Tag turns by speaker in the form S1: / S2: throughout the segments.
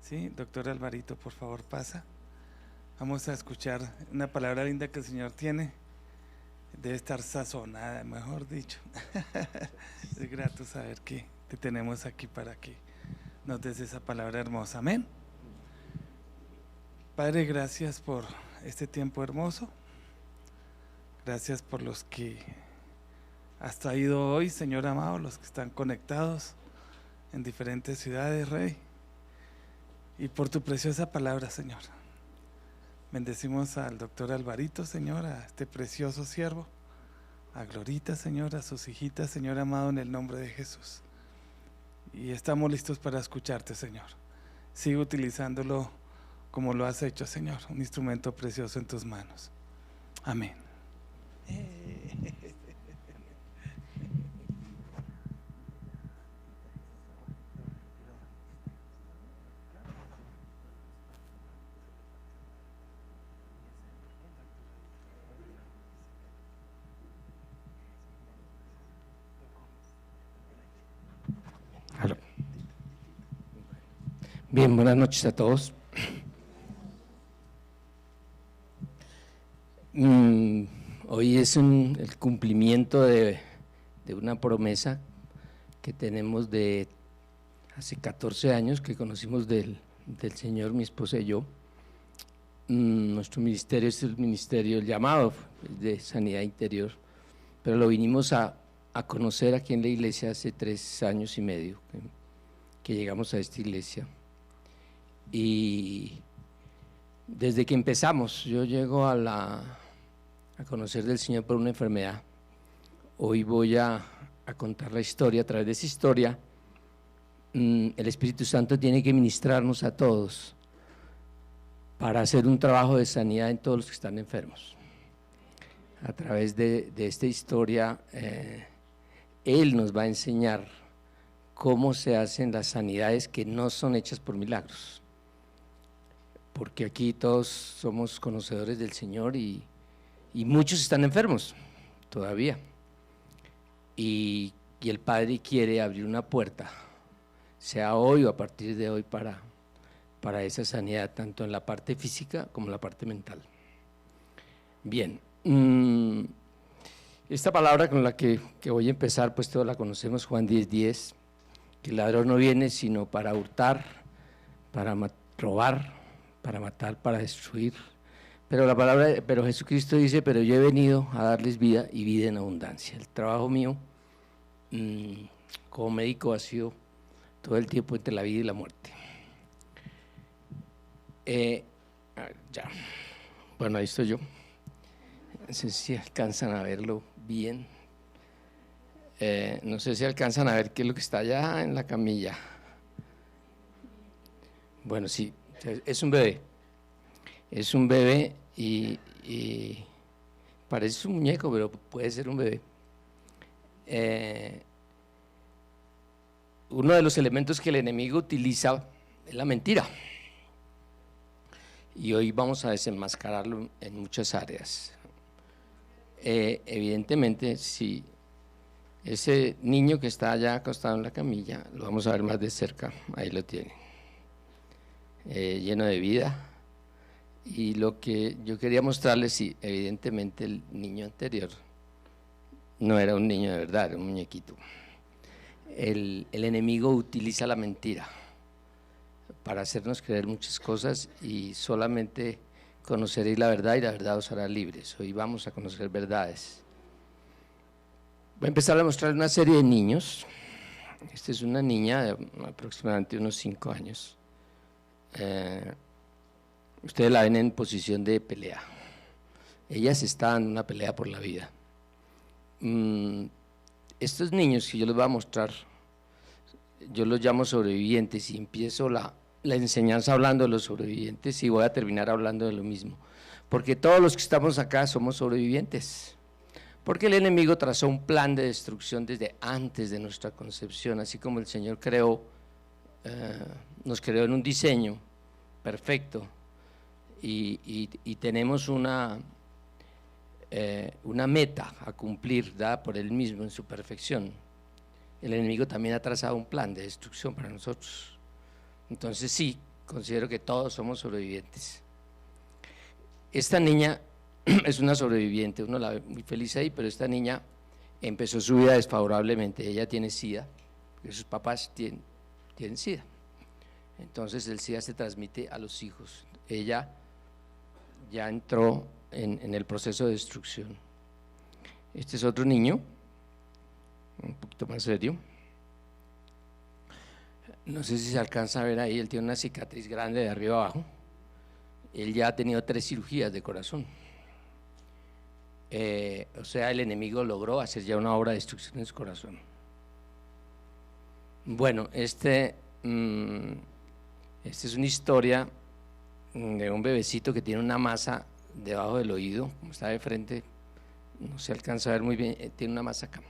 S1: Sí, doctor Alvarito, por favor, pasa. Vamos a escuchar una palabra linda que el Señor tiene. Debe estar sazonada, mejor dicho. Es grato saber que te tenemos aquí para que nos des esa palabra hermosa. Amén. Padre, gracias por este tiempo hermoso. Gracias por los que has traído hoy, Señor amado, los que están conectados en diferentes ciudades, Rey. Y por tu preciosa palabra, Señor. Bendecimos al doctor Alvarito, Señor, a este precioso siervo, a Glorita, Señor, a sus hijitas, Señor amado, en el nombre de Jesús. Y estamos listos para escucharte, Señor. Sigue utilizándolo como lo has hecho, Señor, un instrumento precioso en tus manos. Amén.
S2: Bien, buenas noches a todos. Hoy es el cumplimiento de una promesa que tenemos de hace 14 años que conocimos del Señor, mi esposa y yo. Nuestro ministerio es el ministerio, el llamado de Sanidad Interior, pero lo vinimos a conocer aquí en la iglesia hace 3 años y medio que llegamos a esta iglesia. Y desde que empezamos, yo llego a conocer del Señor por una enfermedad. Hoy voy a contar la historia. A través de esa historia, el Espíritu Santo tiene que ministrarnos a todos para hacer un trabajo de sanidad en todos los que están enfermos. A través de esta historia, Él nos va a enseñar cómo se hacen las sanidades que no son hechas por milagros. Porque aquí todos somos conocedores del Señor y muchos están enfermos todavía. Y el Padre quiere abrir una puerta, sea hoy o a partir de hoy, para esa sanidad, tanto en la parte física como en la parte mental. Bien, esta palabra con la que voy a empezar, pues todos la conocemos, Juan 10:10, que el ladrón no viene sino para hurtar, para robar, para matar, para destruir, pero Jesucristo dice, pero yo he venido a darles vida y vida en abundancia. El trabajo mío como médico ha sido todo el tiempo entre la vida y la muerte. Ya, bueno, ahí estoy yo, no sé si alcanzan a verlo bien, no sé si alcanzan a ver qué es lo que está allá en la camilla. Bueno, sí, es un bebé y parece un muñeco, pero puede ser un bebé. Uno de los elementos que el enemigo utiliza es la mentira, y hoy vamos a desenmascararlo en muchas áreas. Evidentemente, si ese niño que está allá acostado en la camilla, lo vamos a ver más de cerca, ahí lo tiene, lleno de vida. Y lo que yo quería mostrarles, sí, evidentemente el niño anterior no era un niño de verdad, era un muñequito. El enemigo utiliza la mentira para hacernos creer muchas cosas, y solamente conoceréis la verdad y la verdad os hará libres. Hoy vamos a conocer verdades. Voy a empezar a mostrar una serie de niños. Esta es una niña de aproximadamente unos 5 años. Ustedes la ven en posición de pelea. Ella se está dando una pelea por la vida. Estos niños que yo les voy a mostrar, yo los llamo sobrevivientes, y empiezo la enseñanza hablando de los sobrevivientes y voy a terminar hablando de lo mismo, porque todos los que estamos acá somos sobrevivientes, porque el enemigo trazó un plan de destrucción desde antes de nuestra concepción. Así como el Señor nos creó en un diseño perfecto, y tenemos una meta a cumplir dada por Él mismo en su perfección. El enemigo también ha trazado un plan de destrucción para nosotros. Entonces sí, considero que todos somos sobrevivientes. Esta niña es una sobreviviente, uno la ve muy feliz ahí, pero esta niña empezó su vida desfavorablemente. Ella tiene SIDA, porque sus papás tienen SIDA. Entonces el SIDA se transmite a los hijos. Ella ya entró en el proceso de destrucción. Este es otro niño, un poquito más serio. No sé si se alcanza a ver ahí, él tiene una cicatriz grande de arriba abajo. Él ya ha tenido 3 cirugías de corazón. O sea, el enemigo logró hacer ya una obra de destrucción en su corazón. Bueno, esta es una historia de un bebecito que tiene una masa debajo del oído, como está de frente, no se alcanza a ver muy bien, tiene una masa acá.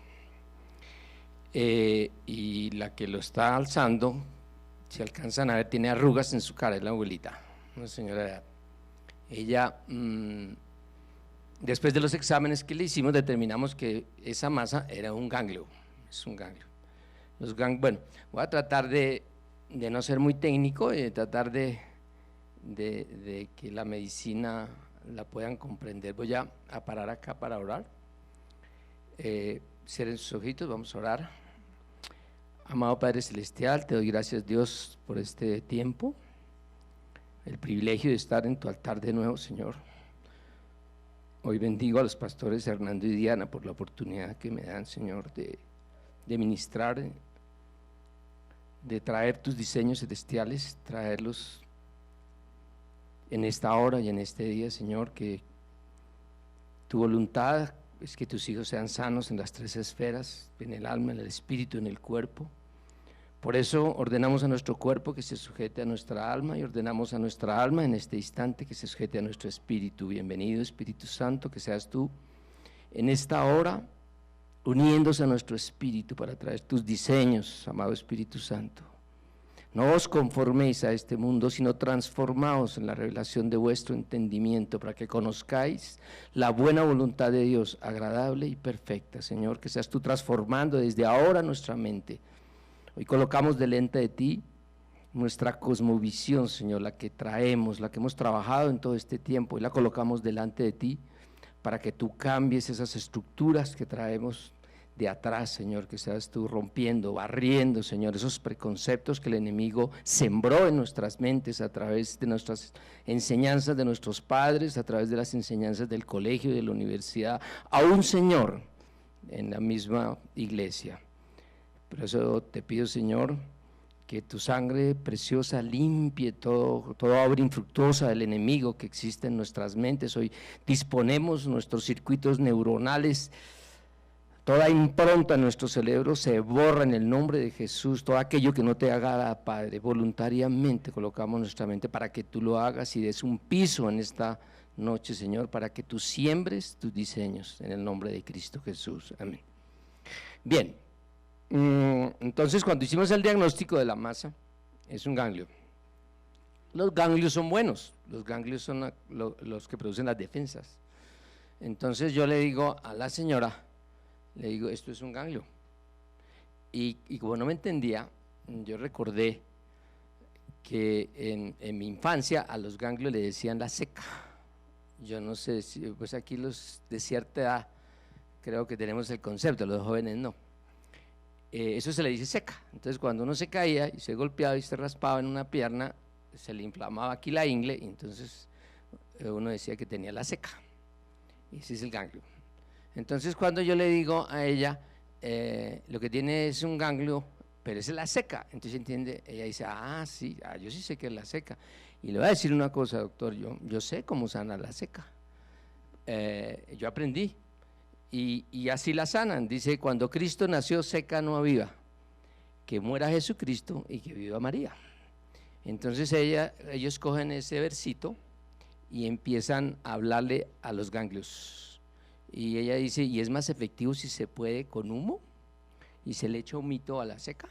S2: Y la que lo está alzando, si alcanzan a ver, tiene arrugas en su cara, es la abuelita, una señora de edad. Ella, después de los exámenes que le hicimos, determinamos que esa masa era un ganglio, es un ganglio. Bueno, voy a tratar de no ser muy técnico, tratar de que la medicina la puedan comprender. Voy a parar acá para orar. Cierren sus ojitos, vamos a orar. Amado Padre Celestial, te doy gracias, Dios, por este tiempo, el privilegio de estar en tu altar de nuevo, Señor. Hoy bendigo a los pastores Hernando y Diana por la oportunidad que me dan, Señor, de ministrar, de traer tus diseños celestiales, traerlos en esta hora y en este día, Señor, que tu voluntad es que tus hijos sean sanos en las 3 esferas, en el alma, en el espíritu, en el cuerpo. Por eso ordenamos a nuestro cuerpo que se sujete a nuestra alma y ordenamos a nuestra alma en este instante que se sujete a nuestro espíritu. Bienvenido, Espíritu Santo, que seas tú en esta hora uniéndose a nuestro espíritu para traer tus diseños, amado Espíritu Santo. No os conforméis a este mundo, sino transformaos en la revelación de vuestro entendimiento para que conozcáis la buena voluntad de Dios, agradable y perfecta. Señor, que seas tú transformando desde ahora nuestra mente. Hoy colocamos delante de ti nuestra cosmovisión, Señor, la que traemos, la que hemos trabajado en todo este tiempo, y la colocamos delante de ti para que tú cambies esas estructuras que traemos de atrás, Señor, que seas tú rompiendo, barriendo, Señor, esos preconceptos que el enemigo sembró en nuestras mentes a través de nuestras enseñanzas de nuestros padres, a través de las enseñanzas del colegio y de la universidad, aún, Señor, en la misma iglesia. Por eso te pido, Señor, que tu sangre preciosa limpie toda obra infructuosa del enemigo que existe en nuestras mentes. Hoy disponemos nuestros circuitos neuronales, toda impronta en nuestro cerebro se borra en el nombre de Jesús. Todo aquello que no te haga, Padre, voluntariamente colocamos nuestra mente para que tú lo hagas y des un piso en esta noche, Señor, para que tú siembres tus diseños en el nombre de Cristo Jesús. Amén. Bien. Entonces, cuando hicimos el diagnóstico de la masa, es un ganglio. Los ganglios son buenos, los ganglios son los que producen las defensas. Entonces yo le digo a la señora, le digo, esto es un ganglio. Y como no me entendía, yo recordé que en mi infancia a los ganglios le decían la seca. Yo no sé si, pues aquí los de cierta edad creo que tenemos el concepto, los jóvenes no. Eso se le dice seca. Entonces cuando uno se caía y se golpeaba y se raspaba en una pierna, se le inflamaba aquí la ingle y entonces uno decía que tenía la seca, y ese es el ganglio. Entonces cuando yo le digo a ella, lo que tiene es un ganglio, pero es la seca, entonces entiende, ella dice, sí, yo sí sé que es la seca. Y le voy a decir una cosa, doctor, yo sé cómo sana la seca, yo aprendí. Y así la sanan, dice, cuando Cristo nació seca no había, que muera Jesucristo y que viva María. Entonces ellos cogen ese versito y empiezan a hablarle a los ganglios, y ella dice, y es más efectivo si se puede con humo, y se le echa humito a la seca,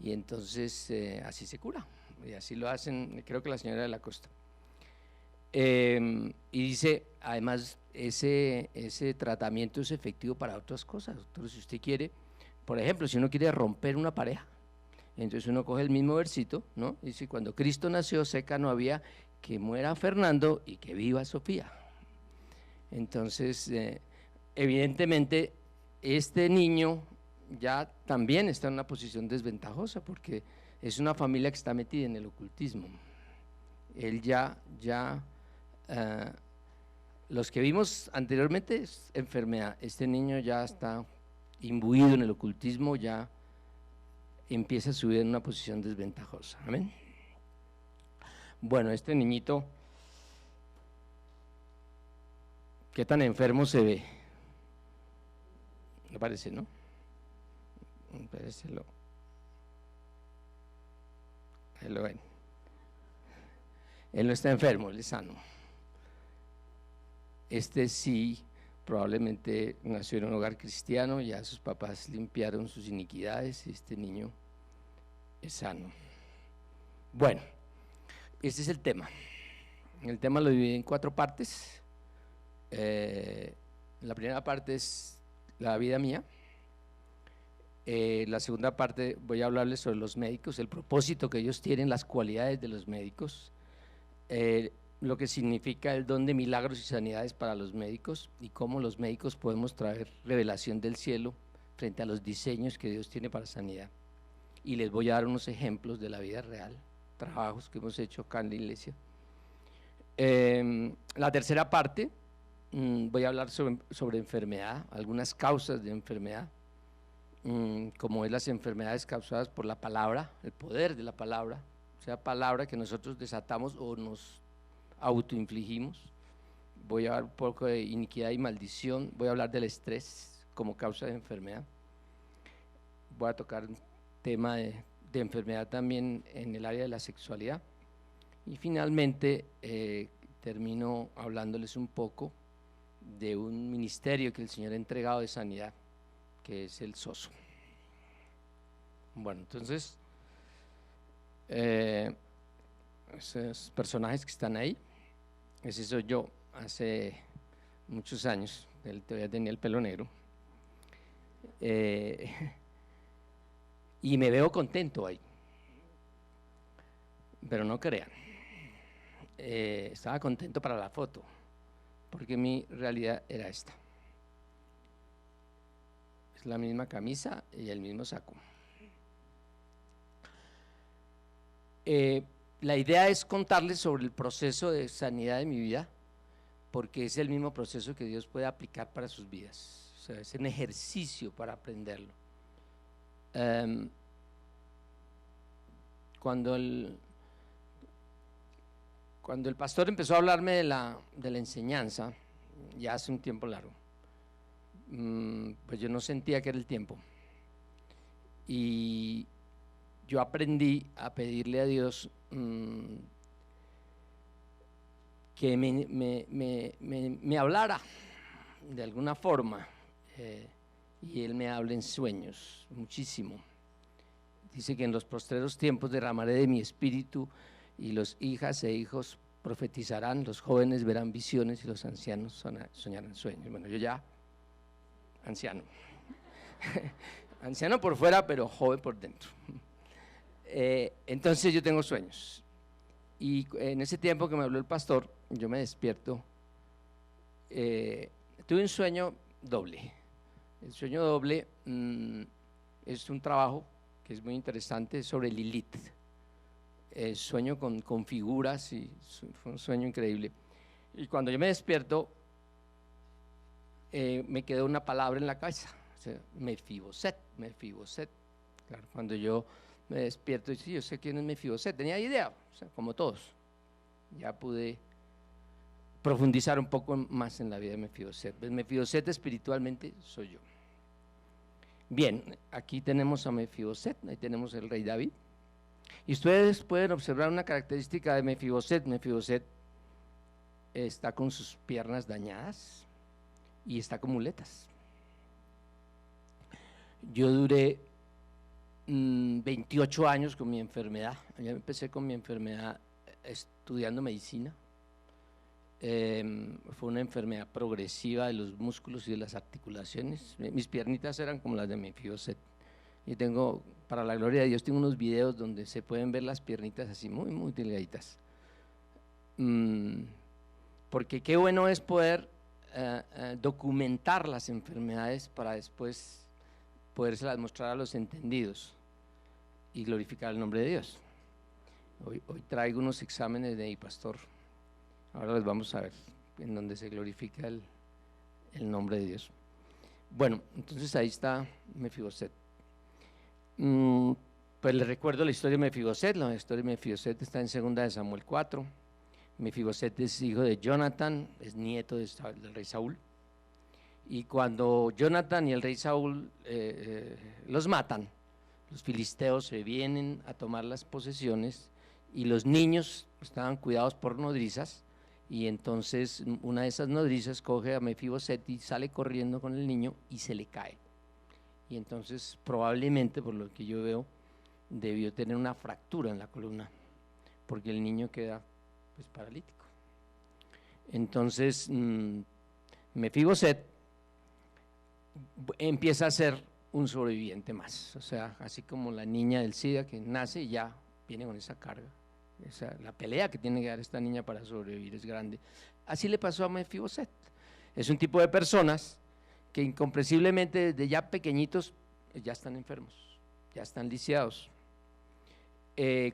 S2: y entonces así se cura, y así lo hacen, creo que la señora de la Costa. Y dice, además, ese tratamiento es efectivo para otras cosas, doctor. Si usted quiere, por ejemplo, si uno quiere romper una pareja, Entonces uno coge el mismo versito, ¿no? Dice, cuando Cristo nació, seca no había, que muera Fernando y que viva Sofía. Entonces, evidentemente, este niño ya también está en una posición desventajosa porque es una familia que está metida en el ocultismo. Él los que vimos anteriormente es enfermedad, este niño ya está imbuido en el ocultismo, ya empieza a subir en una posición desventajosa. Amén. Bueno, este niñito, ¿qué tan enfermo se ve? Me parece, ¿no? Parécelo. Ahí lo ven. Él no está enfermo, él es sano. Este sí, probablemente nació en un hogar cristiano, ya sus papás limpiaron sus iniquidades y este niño es sano. Bueno, este es el tema. El tema lo dividí en 4 partes. La primera parte es la vida mía. La segunda parte voy a hablarles sobre los médicos, el propósito que ellos tienen, las cualidades de los médicos, lo que significa el don de milagros y sanidades para los médicos y cómo los médicos podemos traer revelación del cielo frente a los diseños que Dios tiene para sanidad. Y les voy a dar unos ejemplos de la vida real, trabajos que hemos hecho acá en la iglesia. La tercera parte, voy a hablar sobre enfermedad, algunas causas de enfermedad, como es las enfermedades causadas por la palabra, el poder de la palabra, o sea, palabra que nosotros desatamos o nos autoinfligimos. Voy a hablar un poco de iniquidad y maldición, voy a hablar del estrés como causa de enfermedad, voy a tocar un tema de enfermedad también en el área de la sexualidad y finalmente termino hablándoles un poco de un ministerio que el Señor ha entregado de sanidad, que es el SOSO. Bueno, entonces esos personajes que están ahí, ese soy yo hace muchos años, él todavía tenía el pelo negro, y me veo contento ahí, pero no crean, estaba contento para la foto, porque mi realidad era esta. Es la misma camisa y el mismo saco. La idea es contarles sobre el proceso de sanidad de mi vida, porque es el mismo proceso que Dios puede aplicar para sus vidas. O sea, es un ejercicio para aprenderlo. Cuando el pastor empezó a hablarme de la enseñanza, ya hace un tiempo largo, pues yo no sentía que era el tiempo y yo aprendí a pedirle a Dios que me hablara de alguna forma, y Él me habla en sueños muchísimo. Dice que en los postreros tiempos derramaré de mi espíritu y los hijas e hijos profetizarán, los jóvenes verán visiones y los ancianos soñarán sueños. Bueno, yo ya anciano anciano por fuera pero joven por dentro. Entonces yo tengo sueños y en ese tiempo que me habló el pastor yo me despierto, tuve un sueño doble. El sueño doble es un trabajo que es muy interesante sobre Lilith. Sueño con figuras y fue un sueño increíble y cuando yo me despierto me quedó una palabra en la cabeza, o sea, Mefiboset. Claro, cuando yo me despierto y sí, yo sé quién es Mefiboset, tenía idea, o sea, como todos, ya pude profundizar un poco más en la vida de Mefiboset. Mefiboset espiritualmente soy yo. Bien, aquí tenemos a Mefiboset, ahí tenemos el rey David, y ustedes pueden observar una característica de Mefiboset. Mefiboset está con sus piernas dañadas y está con muletas. Yo duré 28 años con mi enfermedad. Yo empecé con mi enfermedad estudiando medicina. Fue una enfermedad progresiva de los músculos y de las articulaciones. Mis piernitas eran como las de Mefiboset y tengo para la gloria de Dios, tengo unos videos donde se pueden ver las piernitas así muy, muy delgaditas. Porque qué bueno es poder documentar las enfermedades para después podérselas mostrar a los entendidos y glorificar el nombre de Dios. Hoy traigo unos exámenes de mi pastor, ahora les vamos a ver, en donde se glorifica el nombre de Dios. Bueno, entonces ahí está Mefiboset. Pues les recuerdo la historia de Mefiboset. La historia de Mefiboset está en 2 de Samuel 4. Mefiboset es hijo de Jonathan, es nieto del rey Saúl. Y cuando Jonathan y el rey Saúl los matan, los filisteos se vienen a tomar las posesiones y los niños estaban cuidados por nodrizas, y entonces una de esas nodrizas coge a Mefiboset y sale corriendo con el niño y se le cae. Y entonces probablemente, por lo que yo veo, debió tener una fractura en la columna, porque el niño queda pues paralítico. Entonces Mefiboset empieza a ser un sobreviviente más, o sea, así como la niña del SIDA que nace y ya viene con esa carga. La pelea que tiene que dar esta niña para sobrevivir es grande. Así le pasó a Mefiboset. Es un tipo de personas que incomprensiblemente desde ya pequeñitos ya están enfermos, ya están lisiados.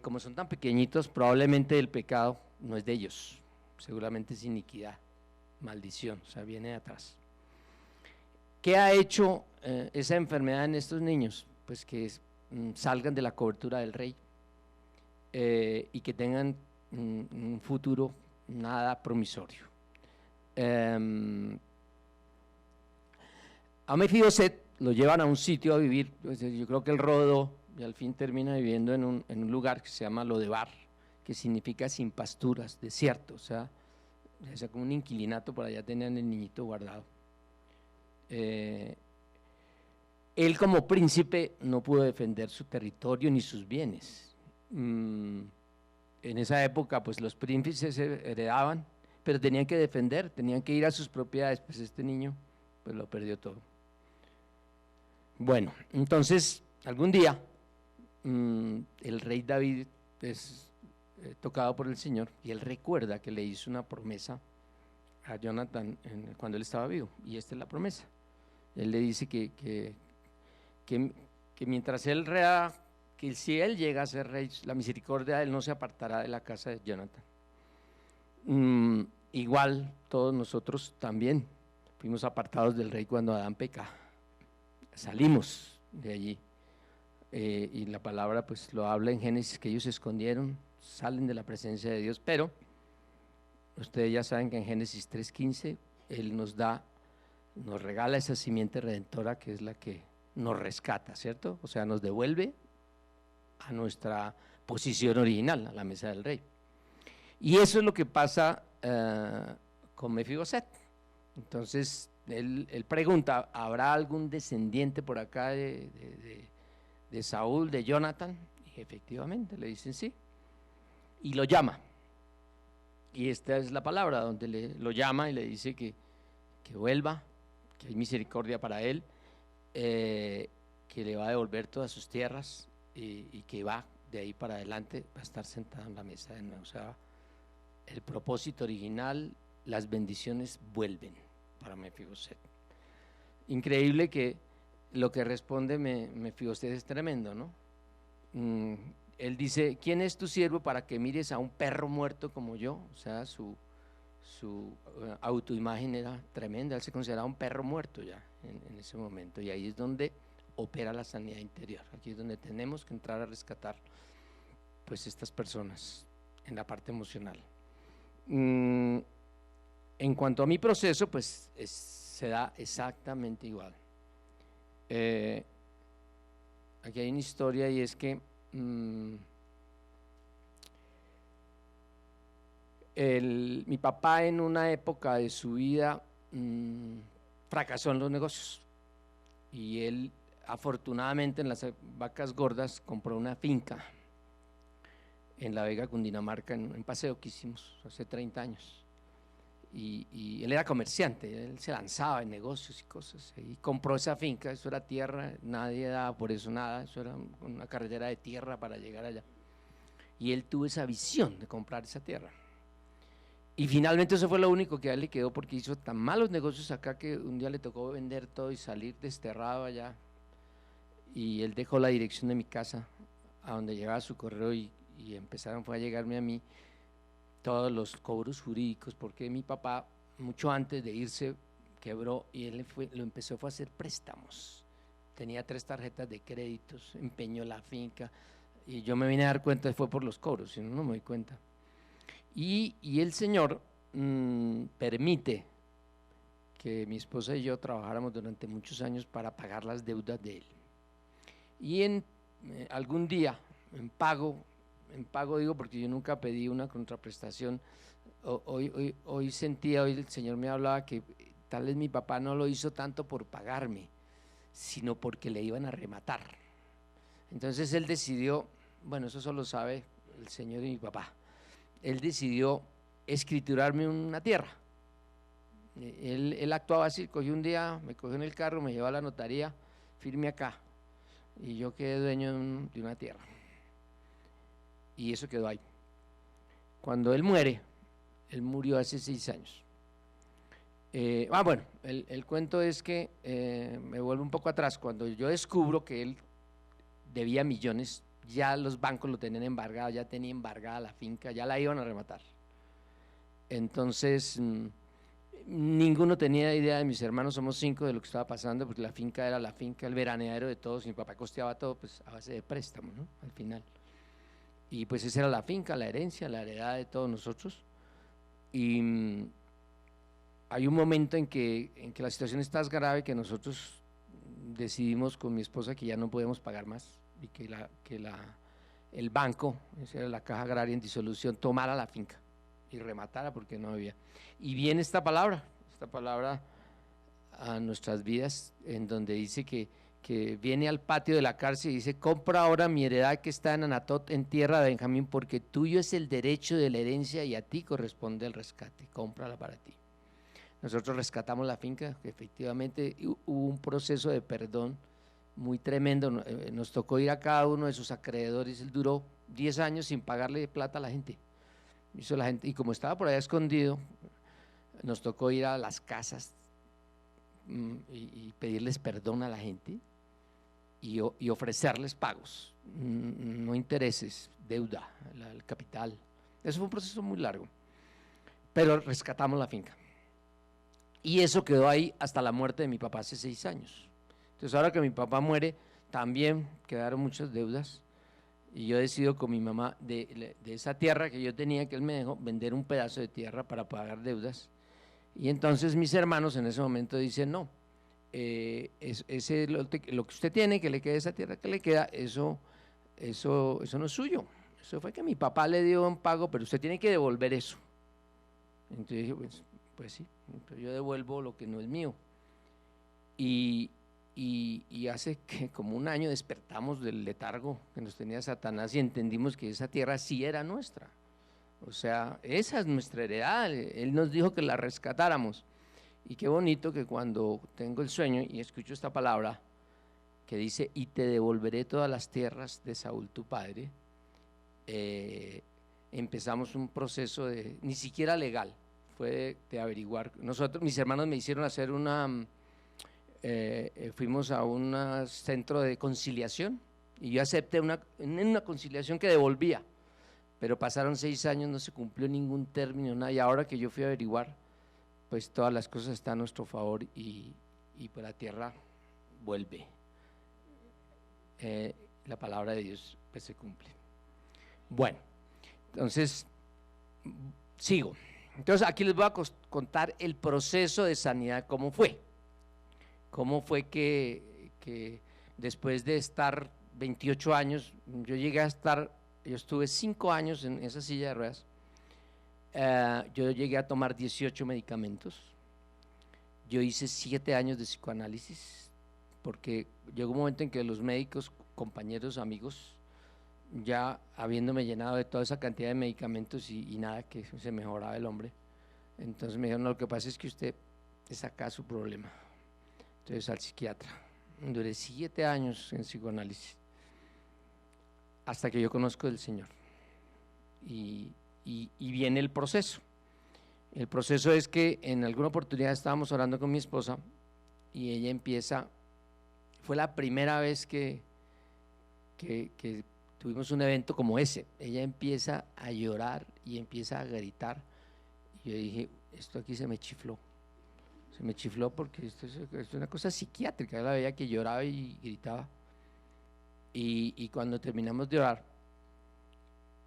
S2: Como son tan pequeñitos, probablemente el pecado no es de ellos, seguramente es iniquidad, maldición, o sea, viene de atrás. ¿Qué ha hecho esa enfermedad en estos niños? Pues que salgan de la cobertura del rey y que tengan un futuro nada promisorio. A Mefiboset lo llevan a un sitio a vivir, pues yo creo que él rodó y al fin termina viviendo en un lugar que se llama Lodebar, que significa sin pasturas, desierto, o sea como un inquilinato, por allá tenían el niñito guardado. Él como príncipe no pudo defender su territorio ni sus bienes. En esa época pues los príncipes se heredaban, pero tenían que defender, tenían que ir a sus propiedades, pues este niño pues lo perdió todo. Bueno, entonces algún día el rey David es tocado por el Señor y él recuerda que le hizo una promesa a Jonathan cuando él estaba vivo, y esta es la promesa. Él le dice que mientras él rea, que si él llega a ser rey, la misericordia de él no se apartará de la casa de Jonathan. Igual todos nosotros también fuimos apartados del rey cuando Adán peca, salimos de allí, y la palabra pues lo habla en Génesis, que ellos se escondieron, salen de la presencia de Dios, pero ustedes ya saben que en Génesis 3:15 Él nos regala esa simiente redentora que es la que nos rescata, ¿cierto? O sea, nos devuelve a nuestra posición original, a la mesa del rey. Y eso es lo que pasa con Mefiboset. Entonces él pregunta, ¿habrá algún descendiente por acá de Saúl, de Jonathan? Y efectivamente le dicen sí, y lo llama. Y esta es la palabra donde lo llama y le dice que vuelva, que hay misericordia para él, que le va a devolver todas sus tierras y que va de ahí para adelante, va a estar sentado en la mesa de nuevo. O sea, el propósito original, las bendiciones vuelven para Mefiboset. Increíble que lo que responde Mefiboset es tremendo, ¿no? Él dice, ¿quién es tu siervo para que mires a un perro muerto como yo? O sea, su autoimagen era tremenda, él se consideraba un perro muerto ya en ese momento, y ahí es donde opera la sanidad interior. Aquí es donde tenemos que entrar a rescatar pues estas personas en la parte emocional. En cuanto a mi proceso, pues se da exactamente igual. Aquí hay una historia, y es que mi papá en una época de su vida fracasó en los negocios, y él afortunadamente en las vacas gordas compró una finca en La Vega, Cundinamarca, en un paseo que hicimos hace 30 años, y él era comerciante, él se lanzaba en negocios y cosas, y compró esa finca, eso era tierra, nadie daba por eso nada, eso era una carretera de tierra para llegar allá, y él tuvo esa visión de comprar esa tierra, y finalmente eso fue lo único que a él le quedó, porque hizo tan malos negocios acá que un día le tocó vender todo y salir desterrado allá, y él dejó la dirección de mi casa, a donde llegaba su correo, y fue a llegarme a mí todos los cobros jurídicos, porque mi papá, mucho antes de irse, quebró y él lo empezó a hacer préstamos. Tenía 3 tarjetas de créditos, empeñó la finca, y yo me vine a dar cuenta, fue por los cobros, si no, no me doy cuenta. Y el señor permite que mi esposa y yo trabajáramos durante muchos años para pagar las deudas de él. Y algún día, en pago digo porque yo nunca pedí una contraprestación, hoy el Señor me hablaba que tal vez mi papá no lo hizo tanto por pagarme, sino porque le iban a rematar. Entonces él decidió, bueno, eso solo sabe el Señor y mi papá, él decidió escriturarme una tierra. Él actuaba así, cogió un día, me cogió en el carro, me llevó a la notaría, firme acá, y yo quedé dueño de una tierra. Y eso quedó ahí. Cuando él murió hace 6 años. Bueno, el cuento es que me vuelvo un poco atrás. Cuando yo descubro que él debía millones, ya los bancos lo tenían embargado, ya tenía embargada la finca, ya la iban a rematar. Entonces, ninguno tenía idea, de mis hermanos, somos 5, de lo que estaba pasando, porque la finca era la finca, el veraneadero de todos, y mi papá costeaba todo pues a base de préstamos, ¿no? Al final. Y pues esa era la finca, la herencia, la heredad de todos nosotros. Y hay un momento en que la situación es tan grave que nosotros decidimos con mi esposa que ya no podemos pagar más, y que el banco, esa era la Caja Agraria en disolución, tomara la finca y rematara, porque no había. Y viene esta palabra a nuestras vidas, en donde dice que viene al patio de la cárcel y dice: compra ahora mi heredad que está en Anatot, en tierra de Benjamín, porque tuyo es el derecho de la herencia y a ti corresponde el rescate, cómprala para ti. Nosotros rescatamos la finca, que efectivamente hubo un proceso de perdón muy tremendo, nos tocó ir a cada uno de sus acreedores, él duró 10 años sin pagarle plata a la gente, hizo la gente, y como estaba por allá escondido, nos tocó ir a las casas y pedirles perdón a la gente, y ofrecerles pagos, no intereses, deuda, el capital. Eso fue un proceso muy largo, pero rescatamos la finca, y eso quedó ahí hasta la muerte de mi papá hace 6 años. Entonces ahora que mi papá muere, también quedaron muchas deudas, y yo decido con mi mamá de esa tierra que yo tenía, que él me dejó, vender un pedazo de tierra para pagar deudas. Y entonces mis hermanos en ese momento dicen: no, lo que usted tiene, que le quede esa tierra que le queda, eso no es suyo, eso fue que mi papá le dio un pago, pero usted tiene que devolver eso. Entonces dije: pues sí, pero yo devuelvo lo que no es mío. Y hace que como un año despertamos del letargo que nos tenía Satanás y entendimos que esa tierra sí era nuestra. O sea, esa es nuestra heredad. Él nos dijo que la rescatáramos. Y qué bonito que cuando tengo el sueño y escucho esta palabra que dice: y te devolveré todas las tierras de Saúl tu padre, empezamos un proceso ni siquiera legal, fue de averiguar. Mis hermanos me hicieron hacer fuimos a un centro de conciliación, y yo acepté una conciliación que devolvía, pero pasaron 6 años, no se cumplió ningún término, nada, y ahora que yo fui a averiguar, pues todas las cosas están a nuestro favor, y pues la tierra vuelve. La palabra de Dios pues se cumple. Bueno, entonces sigo. Entonces aquí les voy a contar el proceso de sanidad, cómo fue que después de estar 28 años, yo estuve 5 años en esa silla de ruedas. Yo llegué a tomar 18 medicamentos, yo hice 7 años de psicoanálisis, porque llegó un momento en que los médicos, compañeros, amigos, ya habiéndome llenado de toda esa cantidad de medicamentos y nada, que se mejoraba el hombre, Entonces me dijeron, no, lo que pasa es que usted es acá su problema. Entonces al psiquiatra. Duré 7 años en psicoanálisis, hasta que yo conozco del Señor. Y viene el proceso. El proceso es que en alguna oportunidad estábamos orando con mi esposa y ella empieza, fue la primera vez que tuvimos un evento como ese. Ella empieza a llorar y empieza a gritar. Y yo dije, esto aquí se me chifló porque esto es una cosa psiquiátrica. Yo la veía que lloraba y gritaba. Y cuando terminamos de orar,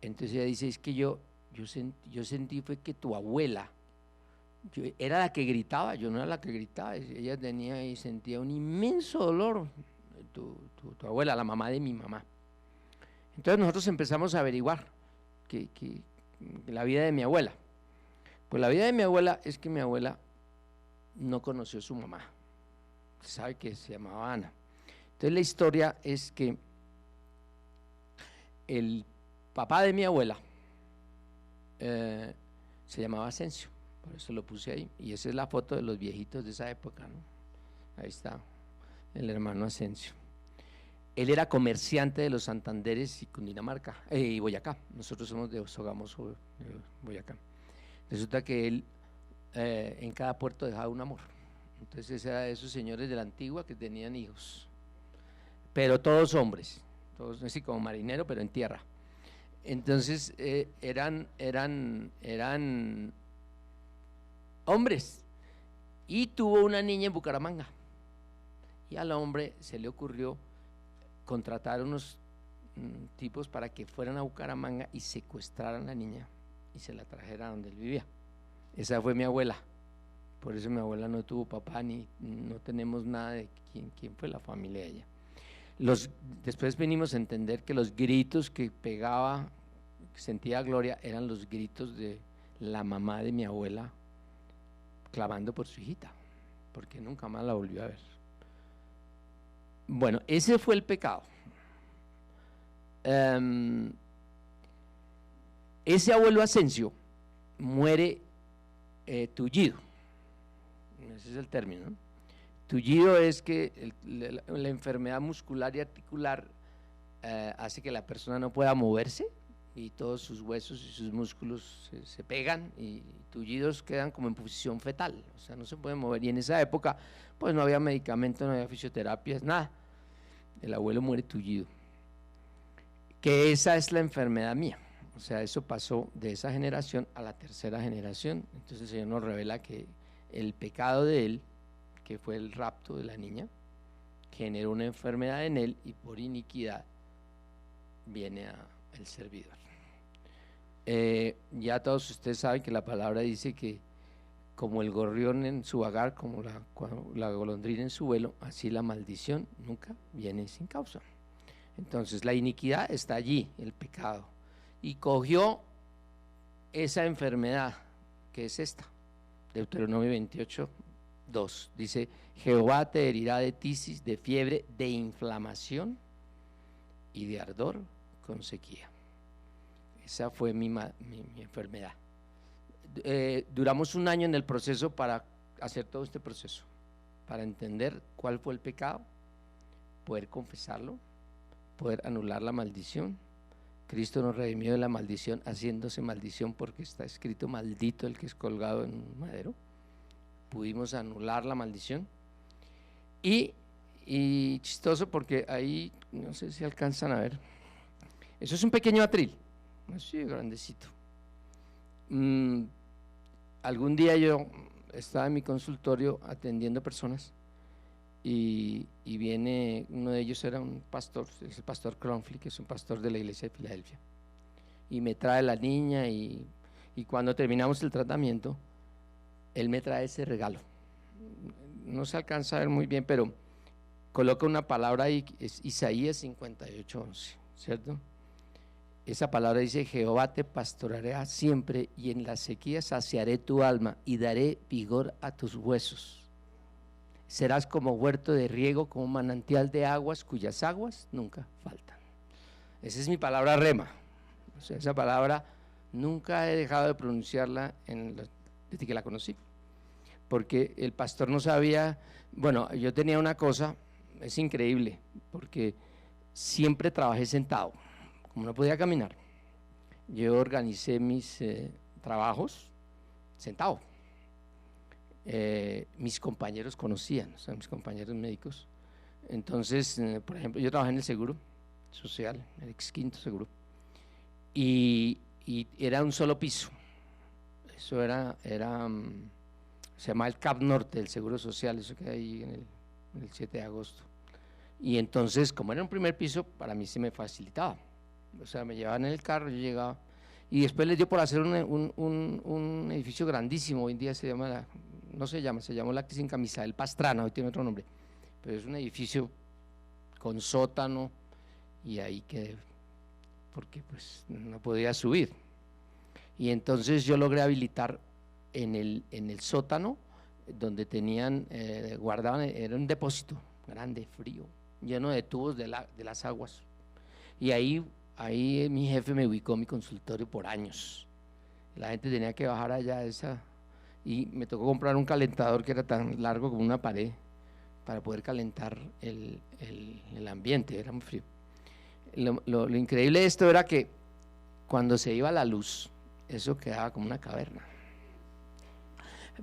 S2: entonces ella dice, es que yo sentí fue que tu abuela, yo era la que gritaba, yo no era la que gritaba. Ella tenía y sentía un inmenso dolor, tu abuela, la mamá de mi mamá. Entonces nosotros empezamos a averiguar que la vida de mi abuela. Pues la vida de mi abuela es que mi abuela no conoció a su mamá. Sabe que se llamaba Ana. Entonces la historia es que el papá de mi abuela se llamaba Asensio, por eso lo puse ahí, y esa es la foto de los viejitos de esa época, ¿no? Ahí está el hermano Asensio. Él era comerciante de los Santanderes y Cundinamarca y Boyacá. Nosotros somos de Sogamoso, de Boyacá. Resulta que él en cada puerto dejaba un amor. Entonces era de esos señores de la antigua que tenían hijos, pero todos hombres, todos así como marinero, pero en tierra. Entonces eran hombres, y tuvo una niña en Bucaramanga, y al hombre se le ocurrió contratar unos tipos para que fueran a Bucaramanga y secuestraran a la niña y se la trajeran donde él vivía. Esa fue mi abuela. Por eso mi abuela no tuvo papá, ni no tenemos nada de quién fue la familia de ella. Después venimos a entender que los gritos que pegaba, que sentía Gloria, eran los gritos de la mamá de mi abuela clamando por su hijita, porque nunca más la volvió a ver. Bueno, ese fue el pecado. Ese abuelo Asensio muere tullido. Ese es el término, ¿no? Tullido es que la enfermedad muscular y articular hace que la persona no pueda moverse y todos sus huesos y sus músculos se pegan y tullidos quedan como en posición fetal, o sea, no se pueden mover. Y en esa época pues no había medicamentos, no había fisioterapias, nada. El abuelo muere tullido, que esa es la enfermedad mía. O sea, eso pasó de esa generación a la tercera generación. Entonces el Señor nos revela que el pecado de él, que fue el rapto de la niña, generó una enfermedad en él y por iniquidad viene el servidor. Ya todos ustedes saben que la palabra dice que como el gorrión en su vagar, como la golondrina en su vuelo, así la maldición nunca viene sin causa. Entonces la iniquidad está allí, el pecado, y cogió esa enfermedad que es esta. Deuteronomio 28:2 dice: Jehová te herirá de tisis, de fiebre, de inflamación y de ardor con sequía. Esa fue mi enfermedad. Duramos 1 año en el proceso para hacer todo este proceso, para entender cuál fue el pecado, poder confesarlo, poder anular la maldición. Cristo nos redimió de la maldición, haciéndose maldición, porque está escrito: maldito el que es colgado en un madero. Pudimos anular la maldición. Y chistoso, porque ahí, no sé si alcanzan a ver, eso es un pequeño atril, así grandecito. Algún día yo estaba en mi consultorio atendiendo personas y viene, uno de ellos era un pastor, es el pastor Cronfli, que es un pastor de la iglesia de Filadelfia, y me trae la niña y cuando terminamos el tratamiento, él me trae ese regalo. No se alcanza a ver muy bien, pero coloca una palabra ahí, es Isaías 58:11, ¿cierto? Esa palabra dice: Jehová te pastoreará siempre, y en la sequía saciaré tu alma y daré vigor a tus huesos. Serás como huerto de riego, como manantial de aguas cuyas aguas nunca faltan. Esa es mi palabra rema. O sea, esa palabra nunca he dejado de pronunciarla en desde que la conocí, porque el pastor no sabía, bueno, yo tenía una cosa, es increíble, porque siempre trabajé sentado, como no podía caminar, yo organicé mis trabajos sentado. Mis compañeros conocían, o sea, mis compañeros médicos. Entonces, por ejemplo, yo trabajé en el Seguro Social, el ex Quinto Seguro, y era un solo piso. Eso se llamaba el CAP Norte del Seguro Social, eso queda ahí en el 7 de agosto. Y entonces, como era un primer piso, para mí se me facilitaba. O sea, me llevaban en el carro, yo llegaba, y después les dio por hacer un edificio grandísimo. Hoy en día se llamó Lácteos sin Camisa, el Pastrana, hoy tiene otro nombre, pero es un edificio con sótano, y ahí quedé, porque pues no podía subir. Y entonces yo logré habilitar en el sótano, donde tenían, guardaban, era un depósito grande, frío, lleno de tubos de las aguas, y ahí mi jefe me ubicó mi consultorio por años. La gente tenía que bajar allá y me tocó comprar un calentador que era tan largo como una pared para poder calentar el ambiente, era muy frío. Lo increíble de esto era que cuando se iba la luz, eso quedaba como una caverna.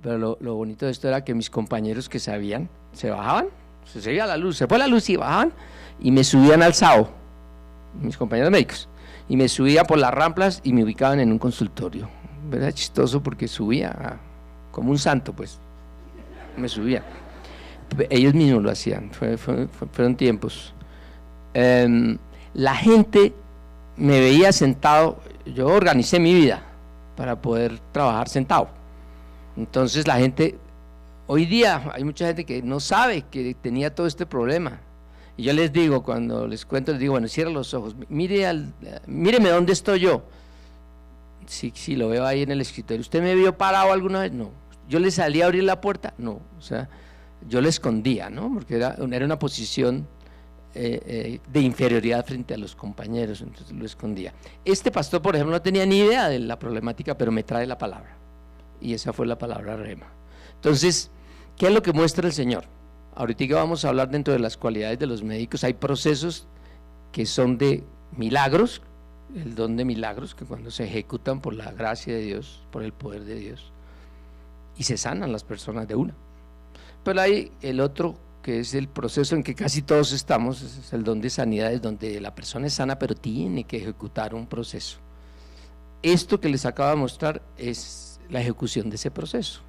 S2: Pero lo bonito de esto era que mis compañeros que sabían, se bajaban, se iba la luz, se fue la luz y bajaban, y me subían al SAO, mis compañeros médicos, y me subía por las rampas y me ubicaban en un consultorio. Era chistoso porque subía como un santo, pues, me subía. Ellos mismos lo hacían, fueron tiempos. La gente me veía sentado, yo organicé mi vida para poder trabajar sentado. Entonces la gente, hoy día hay mucha gente que no sabe que tenía todo este problema. Y yo les digo, cuando les cuento, les digo, bueno, cierra los ojos, míreme dónde estoy yo. Sí, lo veo ahí en el escritorio. ¿Usted me vio parado alguna vez? No. ¿Yo le salí a abrir la puerta? No. O sea, yo le escondía, ¿no? Porque era una posición de inferioridad frente a los compañeros, entonces lo escondía. Este pastor, por ejemplo, no tenía ni idea de la problemática, pero me trae la palabra, y esa fue la palabra rema. Entonces, ¿qué es lo que muestra el Señor? Ahorita vamos a hablar dentro de las cualidades de los médicos. Hay procesos que son de milagros, el don de milagros, que cuando se ejecutan por la gracia de Dios, por el poder de Dios, y se sanan las personas de una. Pero hay el otro, que es el proceso en que casi todos estamos, es el don de sanidades, donde la persona es sana, pero tiene que ejecutar un proceso. Esto que les acabo de mostrar es la ejecución de ese proceso,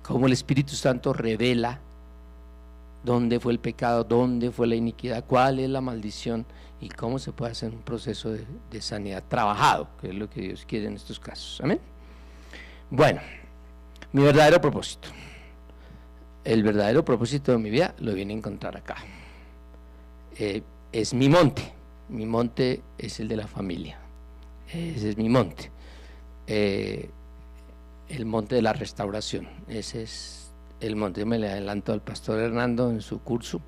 S2: cómo el Espíritu Santo revela dónde fue el pecado, dónde fue la iniquidad, cuál es la maldición, y cómo se puede hacer un proceso de sanidad trabajado, que es lo que Dios quiere en estos casos. Amén. Bueno, mi verdadero propósito, el verdadero propósito de mi vida lo viene a encontrar acá. Es mi monte es el de la familia, ese es mi monte, el monte de la restauración, ese es el monte. Me le adelanto al pastor Hernando en su curso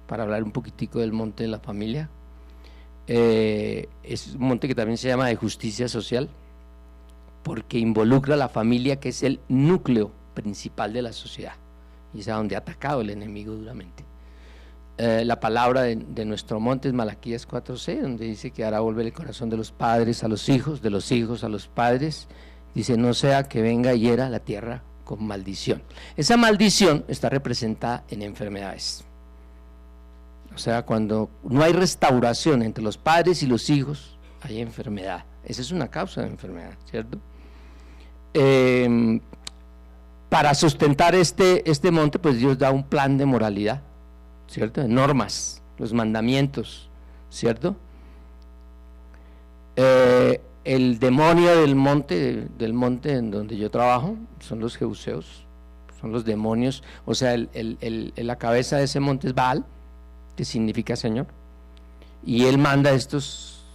S2: para hablar un poquitico del monte de la familia. Es un monte que también se llama de justicia social, porque involucra a la familia, que es el núcleo principal de la sociedad, y es a donde ha atacado el enemigo duramente. La palabra de nuestro monte es Malaquías 4:6, donde dice que hará volver el corazón de los padres a los hijos, de los hijos a los padres. Dice, no sea que venga y hiera la tierra con maldición. Esa maldición está representada en enfermedades. O sea, cuando no hay restauración entre los padres y los hijos, hay enfermedad. Esa es una causa de enfermedad, ¿cierto? Para sustentar este monte, pues Dios da un plan de moralidad, ¿cierto? De normas, los mandamientos, ¿cierto? El demonio del monte en donde yo trabajo son los jebuseos, son los demonios. O sea, la cabeza de ese monte es Baal, que significa Señor, y él manda a estos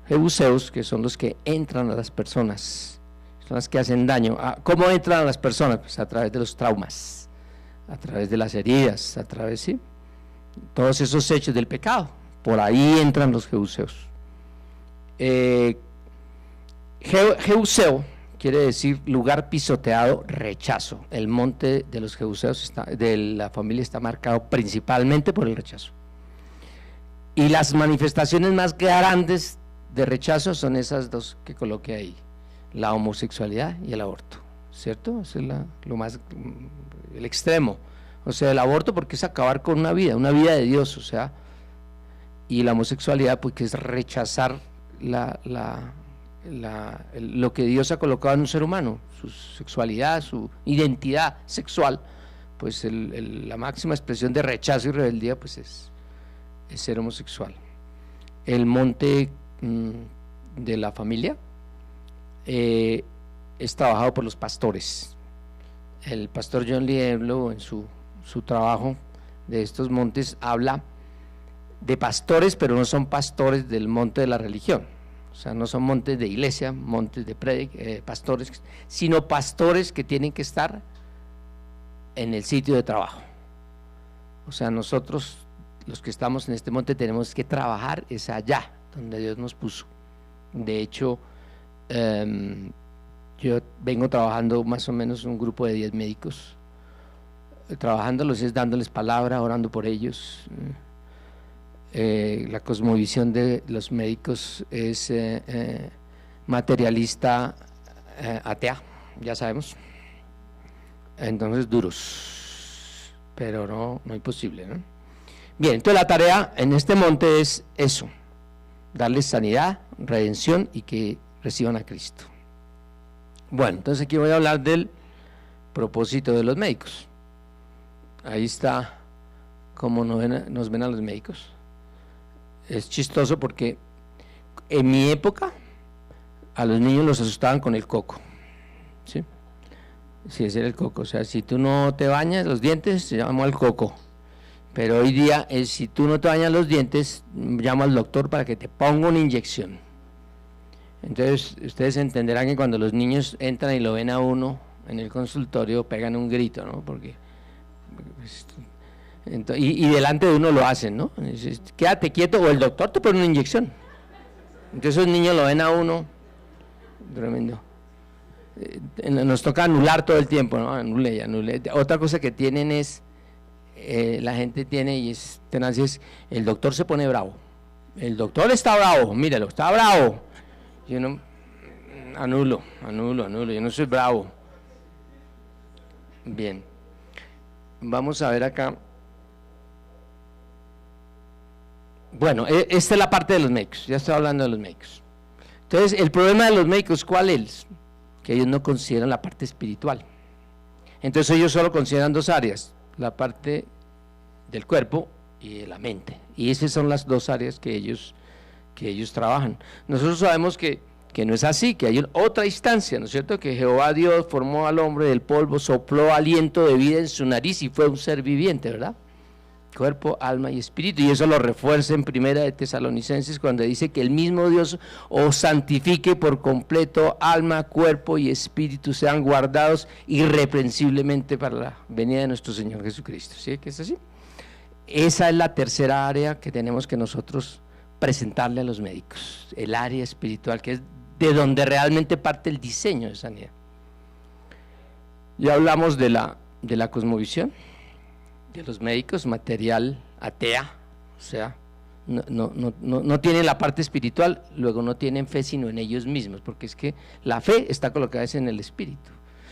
S2: jebuseos, que son los que entran a las personas, son las que hacen daño. ¿Cómo entran a las personas? Pues a través de los traumas, a través de las heridas, a través, ¿sí?, todos esos hechos del pecado, por ahí entran los jebuseos. Jebuseo, quiere decir lugar pisoteado, rechazo. El monte de los Jebuseos de la familia está marcado principalmente por el rechazo. Y las manifestaciones más grandes de rechazo son esas dos que coloqué ahí: la homosexualidad y el aborto, ¿cierto? Ese es el extremo. O sea, el aborto porque es acabar con una vida de Dios, o sea, y la homosexualidad porque es rechazar lo que Dios ha colocado en un ser humano, su sexualidad, su identidad sexual. Pues la máxima expresión de rechazo y rebeldía pues es ser homosexual. El monte de la familia es trabajado por los pastores. El pastor John Lieblo, en su trabajo de estos montes, habla de pastores, pero no son pastores del monte de la religión, o sea, no son montes de iglesia, montes de pastores, sino pastores que tienen que estar en el sitio de trabajo. O sea, nosotros, los que estamos en este monte, tenemos que trabajar es allá donde Dios nos puso. De hecho, yo vengo trabajando más o menos un grupo de 10 médicos, trabajándolos es dándoles palabra, orando por ellos. La cosmovisión de los médicos es materialista, atea, ya sabemos. Entonces duros, pero no imposible, ¿no? Bien, entonces la tarea en este monte es eso: darles sanidad, redención y que reciban a Cristo. Bueno, entonces aquí voy a hablar del propósito de los médicos. Ahí está cómo nos ven a los médicos. Es chistoso porque en mi época a los niños los asustaban con el coco, ¿sí? Sí, ese era el coco. O sea, si tú no te bañas los dientes, se llama al coco. Pero hoy día si tú no te bañas los dientes, llama al doctor para que te ponga una inyección. Entonces ustedes entenderán que cuando los niños entran y lo ven a uno en el consultorio, pegan un grito, ¿no? Porque y delante de uno lo hacen, ¿no? Dices, quédate quieto o el doctor te pone una inyección. Entonces esos niños lo ven a uno, tremendo. Nos toca anular todo el tiempo, ¿no? Anule. Otra cosa que tienen es, la gente tiene y es tenaz, es el doctor se pone bravo. El doctor está bravo, míralo, está bravo. Yo no, anulo, yo no soy bravo. Bien, vamos a ver acá. Bueno, esta es la parte de los médicos, ya estoy hablando de los médicos. Entonces, el problema de los médicos, ¿cuál es? Que ellos no consideran la parte espiritual. Entonces ellos solo consideran dos áreas: la parte del cuerpo y de la mente. Y esas son las dos áreas que ellos trabajan. Nosotros sabemos que no es así, que hay otra instancia, ¿no es cierto? Que Jehová Dios formó al hombre del polvo, sopló aliento de vida en su nariz y fue un ser viviente, ¿verdad? Cuerpo, alma y espíritu, y eso lo refuerza en Primera de Tesalonicenses cuando dice que el mismo Dios os santifique por completo, alma, cuerpo y espíritu sean guardados irreprensiblemente para la venida de nuestro Señor Jesucristo. ¿Sí que es así? Esa es la tercera área que tenemos que nosotros presentarle a los médicos, el área espiritual, que es de donde realmente parte el diseño de sanidad. Ya hablamos de la cosmovisión de los médicos, material atea, o sea, no tienen la parte espiritual, luego no tienen fe sino en ellos mismos, porque es que la fe está colocada en el espíritu.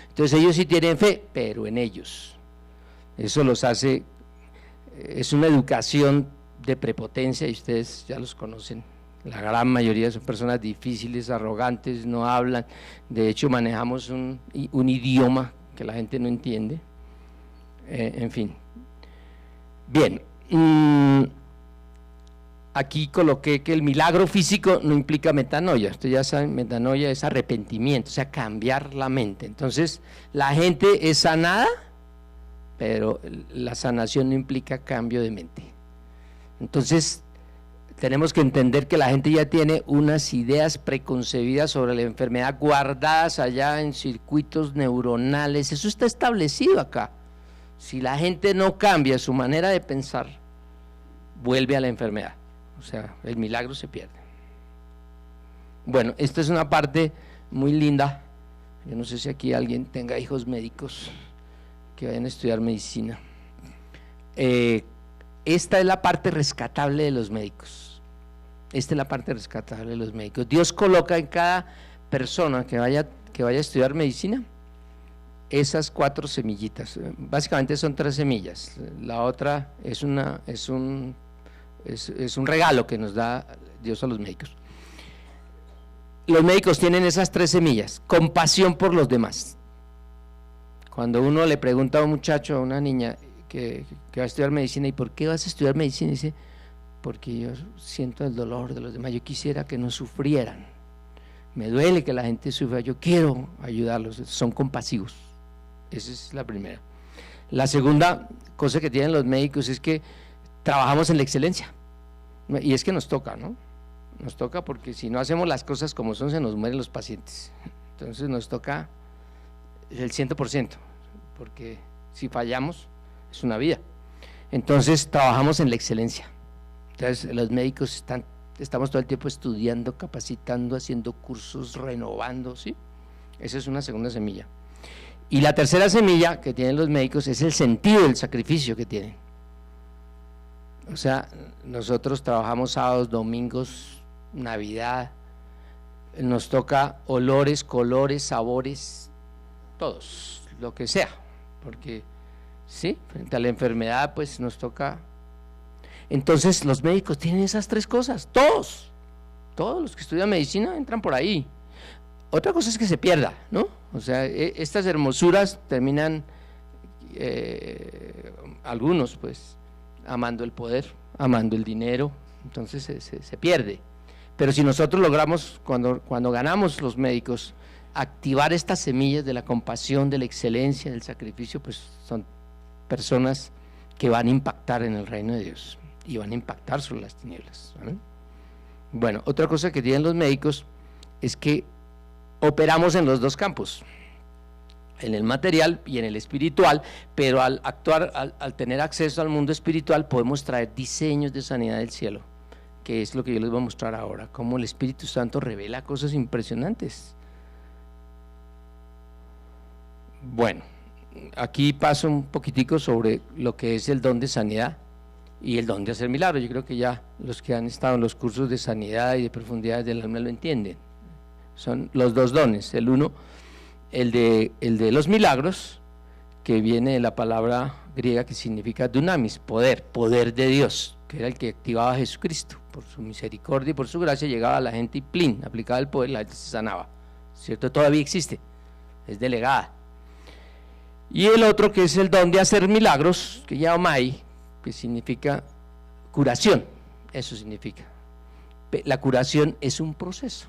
S2: Entonces ellos sí tienen fe, pero en ellos. Eso los hace, es una educación de prepotencia, y ustedes ya los conocen. La gran mayoría son personas difíciles, arrogantes, no hablan. De hecho, manejamos un idioma que la gente no entiende. En fin. Bien, aquí coloqué que el milagro físico no implica metanoia. Ustedes ya saben, metanoia es arrepentimiento, o sea, cambiar la mente. Entonces, la gente es sanada, pero la sanación no implica cambio de mente. Entonces, tenemos que entender que la gente ya tiene unas ideas preconcebidas sobre la enfermedad guardadas allá en circuitos neuronales. Eso está establecido acá. Si la gente no cambia su manera de pensar, vuelve a la enfermedad. O sea, el milagro se pierde. Bueno, esta es una parte muy linda Yo no sé si aquí alguien tenga hijos médicos que vayan a estudiar medicina. Esta es la parte rescatable de los médicos. Esta es la parte rescatable de los médicos. Dios coloca en cada persona que vaya a estudiar medicina esas 4 semillitas. Básicamente son 3 semillas. La otra es un regalo que nos da Dios a los médicos. Los médicos tienen esas 3 semillas: compasión por los demás. Cuando uno le pregunta a un muchacho, a una niña que va a estudiar medicina, ¿y por qué vas a estudiar medicina? Dice, porque yo siento el dolor de los demás, yo quisiera que no sufrieran, me duele que la gente sufra, yo quiero ayudarlos, son compasivos. Esa es la primera. La segunda cosa que tienen los médicos es que trabajamos en la excelencia, y es que nos toca, ¿no? Nos toca porque si no hacemos las cosas como son, se nos mueren los pacientes. Entonces nos toca el 100%, porque si fallamos es una vida. Entonces trabajamos en la excelencia. Entonces los médicos estamos todo el tiempo estudiando, capacitando, haciendo cursos, renovando, ¿sí? Esa es una segunda semilla. Y la tercera semilla que tienen los médicos es el sentido del sacrificio que tienen. O sea, nosotros trabajamos sábados, domingos, Navidad, nos toca olores, colores, sabores, todos, lo que sea, porque sí, frente a la enfermedad pues nos toca. Entonces los médicos tienen esas 3 cosas, todos los que estudian medicina entran por ahí. Otra cosa es que se pierda, ¿no? O sea, estas hermosuras terminan, algunos pues, amando el poder, amando el dinero, entonces se pierde. Pero si nosotros logramos, cuando ganamos los médicos, activar estas semillas de la compasión, de la excelencia, del sacrificio, pues son personas que van a impactar en el reino de Dios y van a impactar sobre las tinieblas, ¿vale? Bueno, otra cosa que tienen los médicos es que operamos en los 2 campos, en el material y en el espiritual, pero al actuar, al tener acceso al mundo espiritual, podemos traer diseños de sanidad del cielo, que es lo que yo les voy a mostrar ahora, cómo el Espíritu Santo revela cosas impresionantes. Bueno, aquí paso un poquitico sobre lo que es el don de sanidad y el don de hacer milagros. Yo creo que ya los que han estado en los cursos de sanidad y de profundidades del alma lo entienden. Son los 2 dones, el uno, el de los milagros, que viene de la palabra griega que significa dunamis, poder de Dios, que era el que activaba a Jesucristo. Por su misericordia y por su gracia llegaba a la gente y plin, aplicaba el poder, la gente se sanaba, ¿cierto? Todavía existe, es delegada. Y el otro que es el don de hacer milagros, que yamai, que significa curación, eso significa. La curación es un proceso,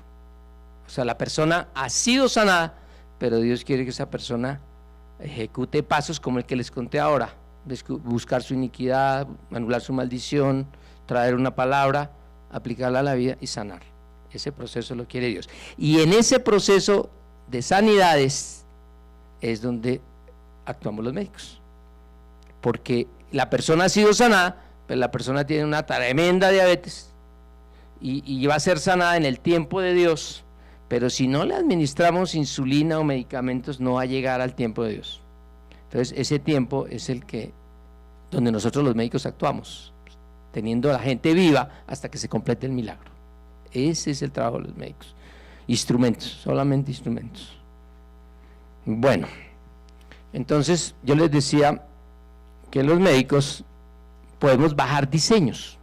S2: o sea, la persona ha sido sanada, pero Dios quiere que esa persona ejecute pasos como el que les conté ahora, buscar su iniquidad, anular su maldición, traer una palabra, aplicarla a la vida y sanar. Ese proceso lo quiere Dios. Y en ese proceso de sanidades es donde actuamos los médicos, porque la persona ha sido sanada, pero la persona tiene una tremenda diabetes y va a ser sanada en el tiempo de Dios, pero si no le administramos insulina o medicamentos no va a llegar al tiempo de Dios. Entonces ese tiempo es el que donde nosotros los médicos actuamos, teniendo a la gente viva hasta que se complete el milagro. Ese es el trabajo de los médicos. Instrumentos, solamente instrumentos. Bueno, entonces yo les decía que los médicos podemos bajar diseños,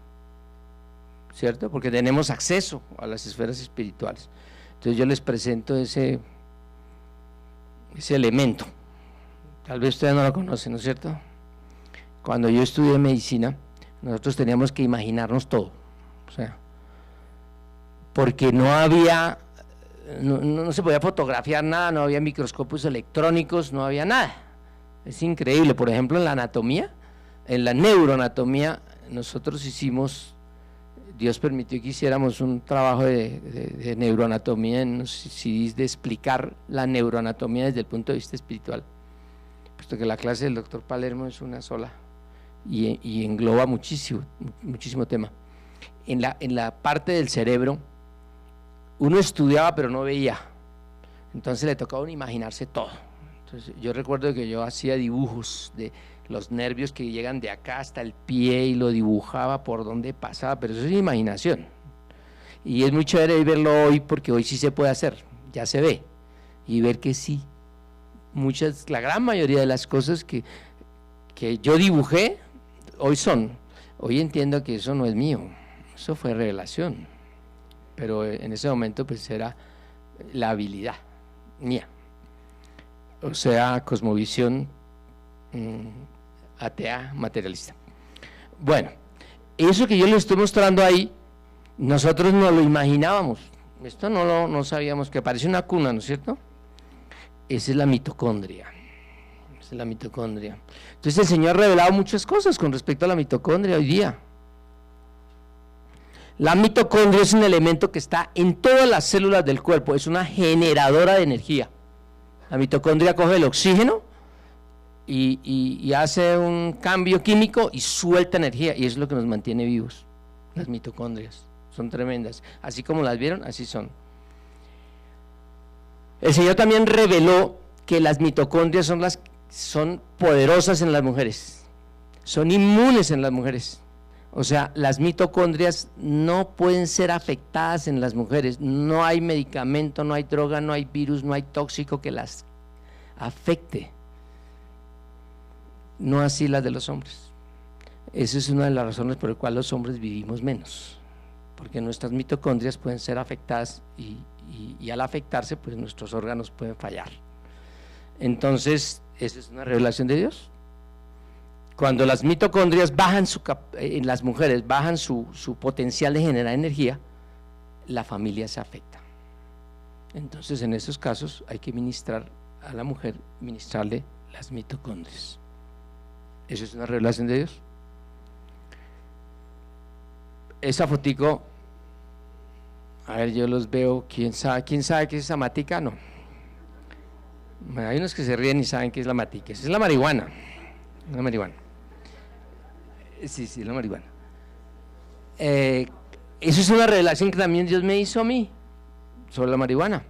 S2: ¿cierto? Porque tenemos acceso a las esferas espirituales. Entonces yo les presento ese elemento. Tal vez ustedes no lo conocen, ¿no es cierto? Cuando yo estudié medicina, nosotros teníamos que imaginarnos todo, o sea, porque no se podía fotografiar nada, no había microscopios electrónicos, no había nada. Es increíble. Por ejemplo, en la anatomía, en la neuroanatomía, nosotros Dios permitió que hiciéramos un trabajo de neuroanatomía en unos CDs de explicar la neuroanatomía desde el punto de vista espiritual, puesto que la clase del doctor Palermo es una sola y engloba muchísimo tema. En la parte del cerebro uno estudiaba pero no veía, Entonces le tocaba a uno imaginarse todo. Entonces, yo recuerdo que yo hacía dibujos de los nervios que llegan de acá hasta el pie y lo dibujaba por donde pasaba, pero eso es imaginación. Y es muy chévere verlo hoy porque hoy sí se puede hacer, ya se ve, y ver que sí, la gran mayoría de las cosas que yo dibujé hoy entiendo que eso no es mío, eso fue revelación, pero en ese momento pues era la habilidad mía, o sea, cosmovisión atea materialista. Bueno, eso que yo les estoy mostrando ahí, nosotros no lo imaginábamos, esto no sabíamos, que parece una cuna, ¿no es cierto? Esa es la mitocondria. Esa es la mitocondria. Entonces el Señor ha revelado muchas cosas con respecto a la mitocondria hoy día. La mitocondria es un elemento que está en todas las células del cuerpo, es una generadora de energía. La mitocondria coge el oxígeno y hace un cambio químico y suelta energía, y eso es lo que nos mantiene vivos. Las mitocondrias son tremendas, así como las vieron, así son. El Señor también reveló que las mitocondrias son poderosas en las mujeres, son inmunes en las mujeres. O sea, las mitocondrias no pueden ser afectadas en las mujeres, no hay medicamento, no hay droga, no hay virus, no hay tóxico que las afecte. No así las de los hombres. Esa es una de las razones por las cuales los hombres vivimos menos, porque nuestras mitocondrias pueden ser afectadas y al afectarse pues nuestros órganos pueden fallar. Entonces esa es una revelación de Dios. Cuando las mitocondrias bajan en las mujeres bajan su potencial de generar energía, la familia se afecta. Entonces en esos casos hay que ministrar a la mujer, ministrarle las mitocondrias. Eso es una revelación de Dios. Esa fotico, a ver, yo los veo, ¿quién sabe qué es esa matica? No. Hay unos que se ríen y saben qué es la matica. Esa es la marihuana. La marihuana. Sí, la marihuana. Eso es una revelación que también Dios me hizo a mí sobre la marihuana.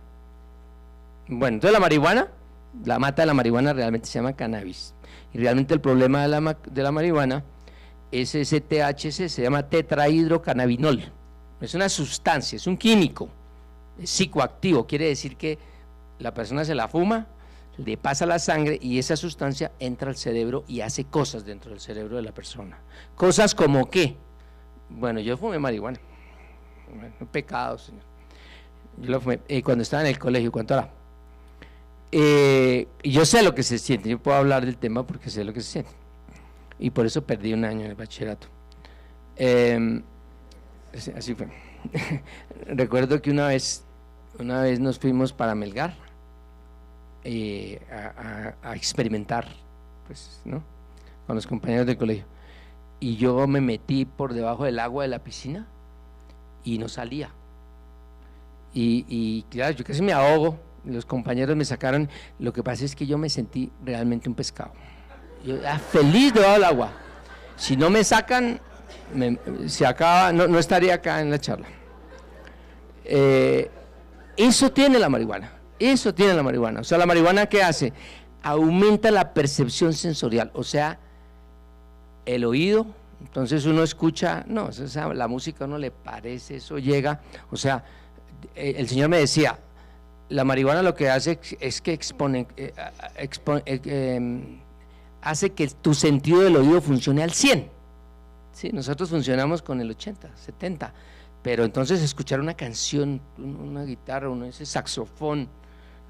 S2: Bueno, entonces la marihuana, la mata de la marihuana realmente se llama cannabis. Y realmente el problema de la marihuana es ese THC, se llama tetrahidrocannabinol. Es una sustancia, es un químico, es psicoactivo, quiere decir que la persona se la fuma, le pasa la sangre y esa sustancia entra al cerebro y hace cosas dentro del cerebro de la persona. Cosas como ¿qué? Bueno, yo fumé marihuana, no pecado, señor. Yo lo fumé cuando estaba en el colegio. ¿Cuánto era? Yo sé lo que se siente, yo puedo hablar del tema porque sé lo que se siente. Y por eso perdí un año en el bachillerato. Así fue. Recuerdo que una vez nos fuimos para Melgar a experimentar, pues, ¿no? Con los compañeros del colegio. Y yo me metí por debajo del agua de la piscina y no salía. Y claro, yo casi me ahogo. Los compañeros me sacaron. Lo que pasa es que yo me sentí realmente un pescado. Yo feliz debajo del agua. Si no me sacan, se acaba, no estaría acá en la charla. Eso tiene la marihuana. Eso tiene la marihuana. O sea, la marihuana, ¿qué hace? Aumenta la percepción sensorial, o sea, el oído. Entonces uno escucha, no, la música a uno le parece, eso llega. O sea, el Señor me decía, la marihuana lo que hace es que hace que tu sentido del oído funcione al 100. ¿Sí? Nosotros funcionamos con el 80, 70, pero entonces escuchar una canción, una guitarra, ese saxofón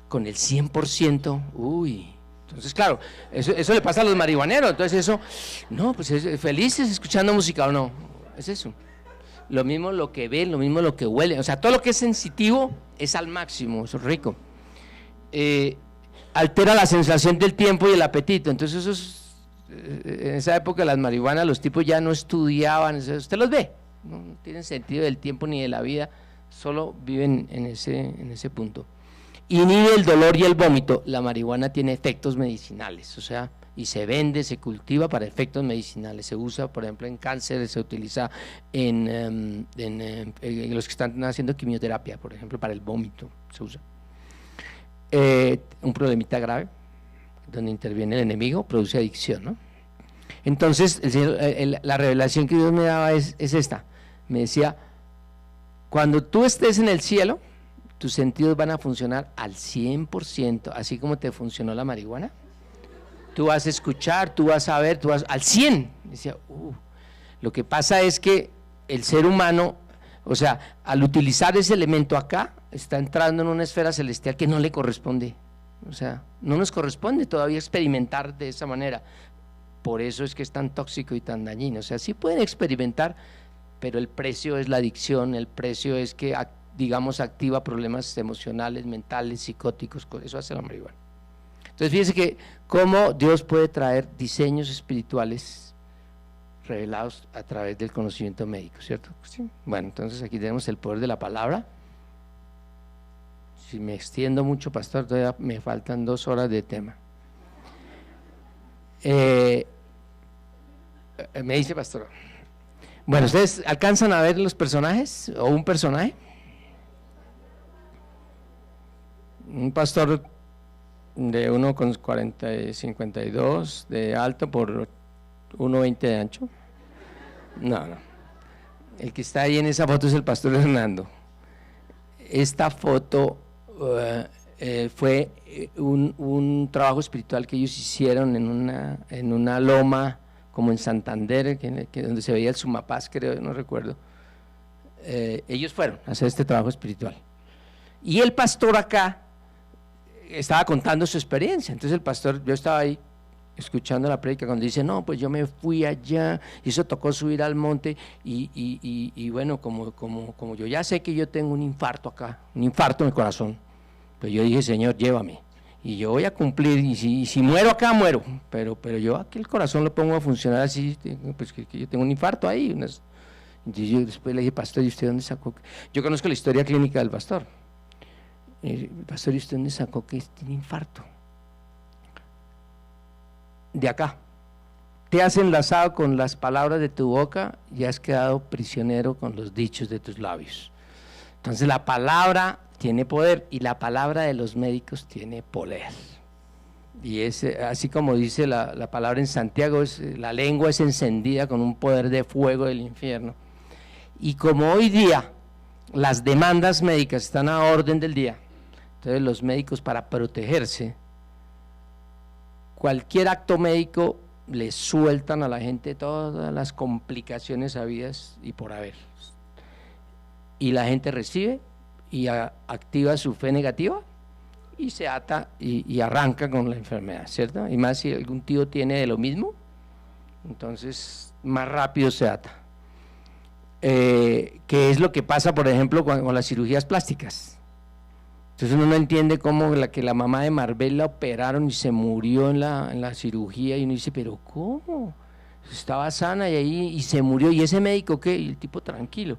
S2: con el 100%, uy. Entonces, claro, eso le pasa a los marihuaneros. Entonces eso, no, pues felices escuchando música o no, es eso. Lo mismo lo que ven, lo mismo lo que huele, o sea, todo lo que es sensitivo es al máximo, eso es rico. Altera la sensación del tiempo y el apetito. Entonces eso es, en esa época las marihuanas, los tipos ya no estudiaban, usted los ve, no tienen sentido del tiempo ni de la vida, solo viven en ese punto. Inhibe el dolor y el vómito. La marihuana tiene efectos medicinales, o sea, y se vende, se cultiva para efectos medicinales, se usa por ejemplo en cáncer, se utiliza en los que están haciendo quimioterapia, por ejemplo para el vómito se usa. un problemita grave, donde interviene el enemigo, produce adicción, ¿no? Entonces, la revelación que Dios me daba es esta, me decía, cuando tú estés en el cielo, tus sentidos van a funcionar al 100%, así como te funcionó la marihuana. Tú vas a escuchar, tú vas a ver, tú vas al 100%. Decía, lo que pasa es que el ser humano, o sea, al utilizar ese elemento acá, está entrando en una esfera celestial que no le corresponde. O sea, no nos corresponde todavía experimentar de esa manera. Por eso es que es tan tóxico y tan dañino. O sea, sí pueden experimentar, pero el precio es la adicción, el precio es que, digamos, activa problemas emocionales, mentales, psicóticos, eso hace la marihuana. Entonces fíjense que cómo Dios puede traer diseños espirituales revelados a través del conocimiento médico, ¿cierto? Sí. Bueno, entonces aquí tenemos el poder de la palabra. Si me extiendo mucho, pastor, todavía me faltan 2 horas de tema. Me dice pastor. Bueno, ¿ustedes alcanzan a ver los personajes o un personaje? Un pastor de 1,40 52 de alto por 1,20 de ancho. No. El que está ahí en esa foto es el pastor Hernando. Esta foto fue un trabajo espiritual que ellos hicieron en una loma como en Santander, donde se veía el Sumapaz, creo, no recuerdo. Ellos fueron a hacer este trabajo espiritual. Y el pastor acá estaba contando su experiencia. Entonces el pastor, yo estaba ahí escuchando la prédica cuando dice, no, pues yo me fui allá, y eso tocó subir al monte, y bueno, como yo ya sé que yo tengo un infarto acá, un infarto en el corazón, pues yo dije, Señor, llévame, y yo voy a cumplir, y si muero acá, muero, pero yo aquí el corazón lo pongo a funcionar así, pues que yo tengo un infarto ahí. Entonces yo después le dije, pastor, ¿y usted dónde sacó? Yo conozco la historia clínica del pastor. Pastor, ¿y usted dónde sacó que tiene infarto? De acá. Te has enlazado con las palabras de tu boca y has quedado prisionero con los dichos de tus labios. Entonces la palabra tiene poder y la palabra de los médicos tiene poder. Y es así como dice la palabra en Santiago, la lengua es encendida con un poder de fuego del infierno. Y como hoy día las demandas médicas están a orden del día, entonces los médicos, para protegerse, cualquier acto médico le sueltan a la gente todas las complicaciones habidas y por haber. Y la gente recibe y activa su fe negativa y se ata y arranca con la enfermedad, ¿cierto? Y más si algún tío tiene de lo mismo, entonces más rápido se ata. ¿Qué es lo que pasa, por ejemplo, con las cirugías plásticas? Entonces uno no entiende cómo la mamá de Marvel la operaron y se murió en la cirugía, y uno dice, pero ¿cómo? Estaba sana y se murió, ¿y ese médico qué? Y el tipo tranquilo.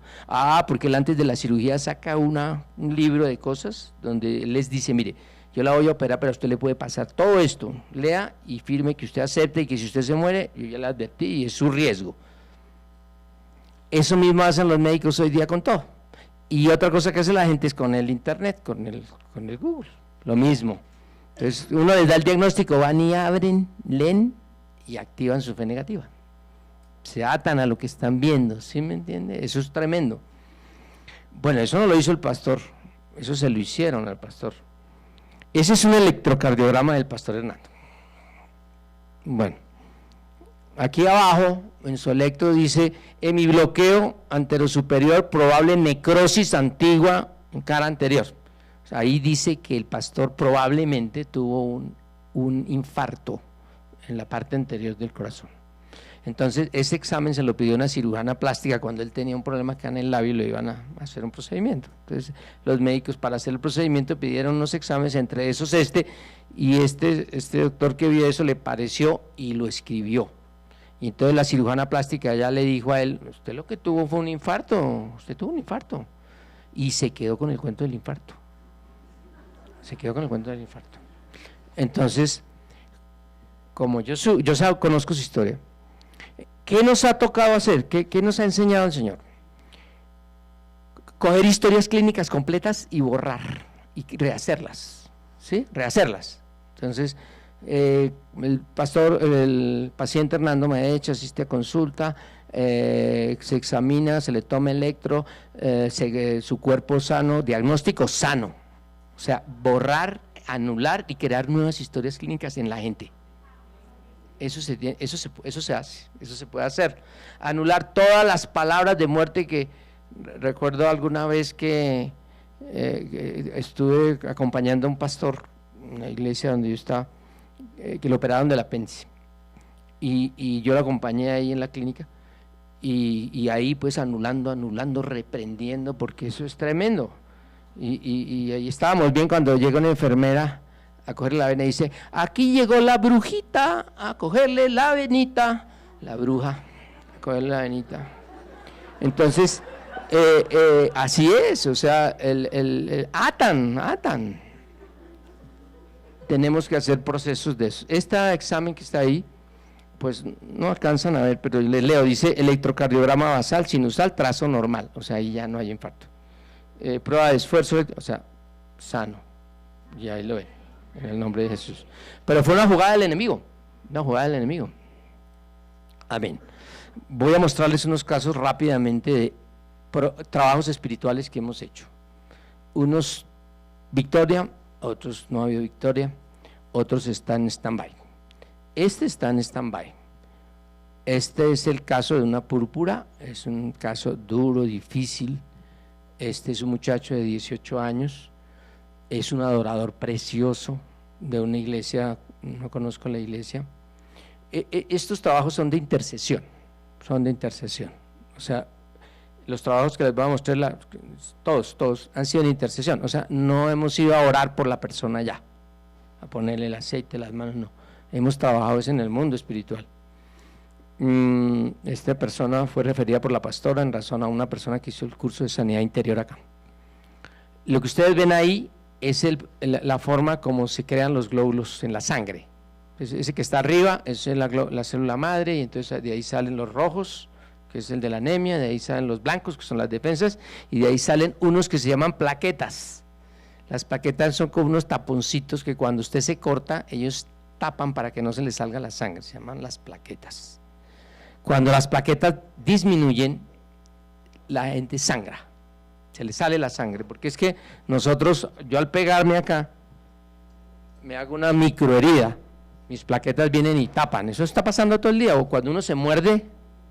S2: Porque él antes de la cirugía saca un libro de cosas donde él les dice, mire, yo la voy a operar, pero a usted le puede pasar todo esto, lea y firme que usted acepte y que si usted se muere, yo ya le advertí y es su riesgo. Eso mismo hacen los médicos hoy día con todo. Y otra cosa que hace la gente es con el internet, con el Google, lo mismo. Entonces uno les da el diagnóstico, van y abren, leen y activan su fe negativa. Se atan a lo que están viendo, ¿sí me entiende? Eso es tremendo. Bueno, eso no lo hizo el pastor, eso se lo hicieron al pastor. Ese es un electrocardiograma del pastor Hernando. Bueno, aquí abajo en su electro dice hemibloqueo anterosuperior, probable necrosis antigua en cara anterior. O sea, ahí dice que el pastor probablemente tuvo un infarto en la parte anterior del corazón. Entonces ese examen se lo pidió una cirujana plástica cuando él tenía un problema acá en el labio y le iban a hacer un procedimiento. Entonces los médicos, para hacer el procedimiento, pidieron unos exámenes, entre esos y este doctor que vio eso le pareció y lo escribió. Y entonces la cirujana plástica ya le dijo a él, usted lo que tuvo fue un infarto, usted tuvo un infarto. Y se quedó con el cuento del infarto. Entonces, como yo conozco su historia, ¿qué nos ha tocado hacer? ¿Qué nos ha enseñado el Señor? Coger historias clínicas completas y borrar y rehacerlas, ¿sí? Rehacerlas. Entonces, el paciente Hernando Maecha asiste a consulta, se examina, se le toma electro, su cuerpo sano, diagnóstico sano, o sea, borrar, anular y crear nuevas historias clínicas en la gente. Eso se hace, eso se puede hacer. Anular todas las palabras de muerte que recuerdo alguna vez que estuve acompañando a un pastor en una iglesia donde yo estaba, que lo operaron del apéndice, y yo lo acompañé ahí en la clínica, y ahí pues anulando, reprendiendo, porque eso es tremendo, y ahí estábamos bien cuando llega una enfermera a cogerle la vena y dice: aquí llegó la brujita a cogerle la venita, la bruja a cogerle la venita. Entonces así es, o sea, atan. Tenemos que hacer procesos de eso. Este examen que está ahí, pues no alcanzan a ver, pero les leo, dice electrocardiograma basal, sinusal, trazo normal, o sea, ahí ya no hay infarto. Prueba de esfuerzo, o sea, sano, y ahí lo ven, en el nombre de Jesús. Pero fue una jugada del enemigo, Amén. Voy a mostrarles unos casos rápidamente de trabajos espirituales que hemos hecho. Unos victoria, otros no ha habido victoria, otros están en stand-by. Este está en stand-by. Este es el caso de una púrpura, es un caso duro, difícil. Este es un muchacho de 18 años, es un adorador precioso de una iglesia, no conozco la iglesia. Estos trabajos son de intercesión, o sea, los trabajos que les voy a mostrar, todos han sido de intercesión, o sea, no hemos ido a orar por la persona ya, a ponerle el aceite, las manos, no, hemos trabajado en el mundo espiritual. Esta persona fue referida por la pastora en razón a una persona que hizo el curso de sanidad interior acá. Lo que ustedes ven ahí es la forma como se crean los glóbulos en la sangre. Ese que está arriba es la célula madre, y entonces de ahí salen los rojos, que es el de la anemia, de ahí salen los blancos, que son las defensas, y de ahí salen unos que se llaman plaquetas. Las plaquetas son como unos taponcitos que cuando usted se corta, ellos tapan para que no se le salga la sangre, se llaman las plaquetas. Cuando las plaquetas disminuyen, la gente sangra, se le sale la sangre, porque es que nosotros, yo al pegarme acá, me hago una microherida, mis plaquetas vienen y tapan, eso está pasando todo el día, o cuando uno se muerde,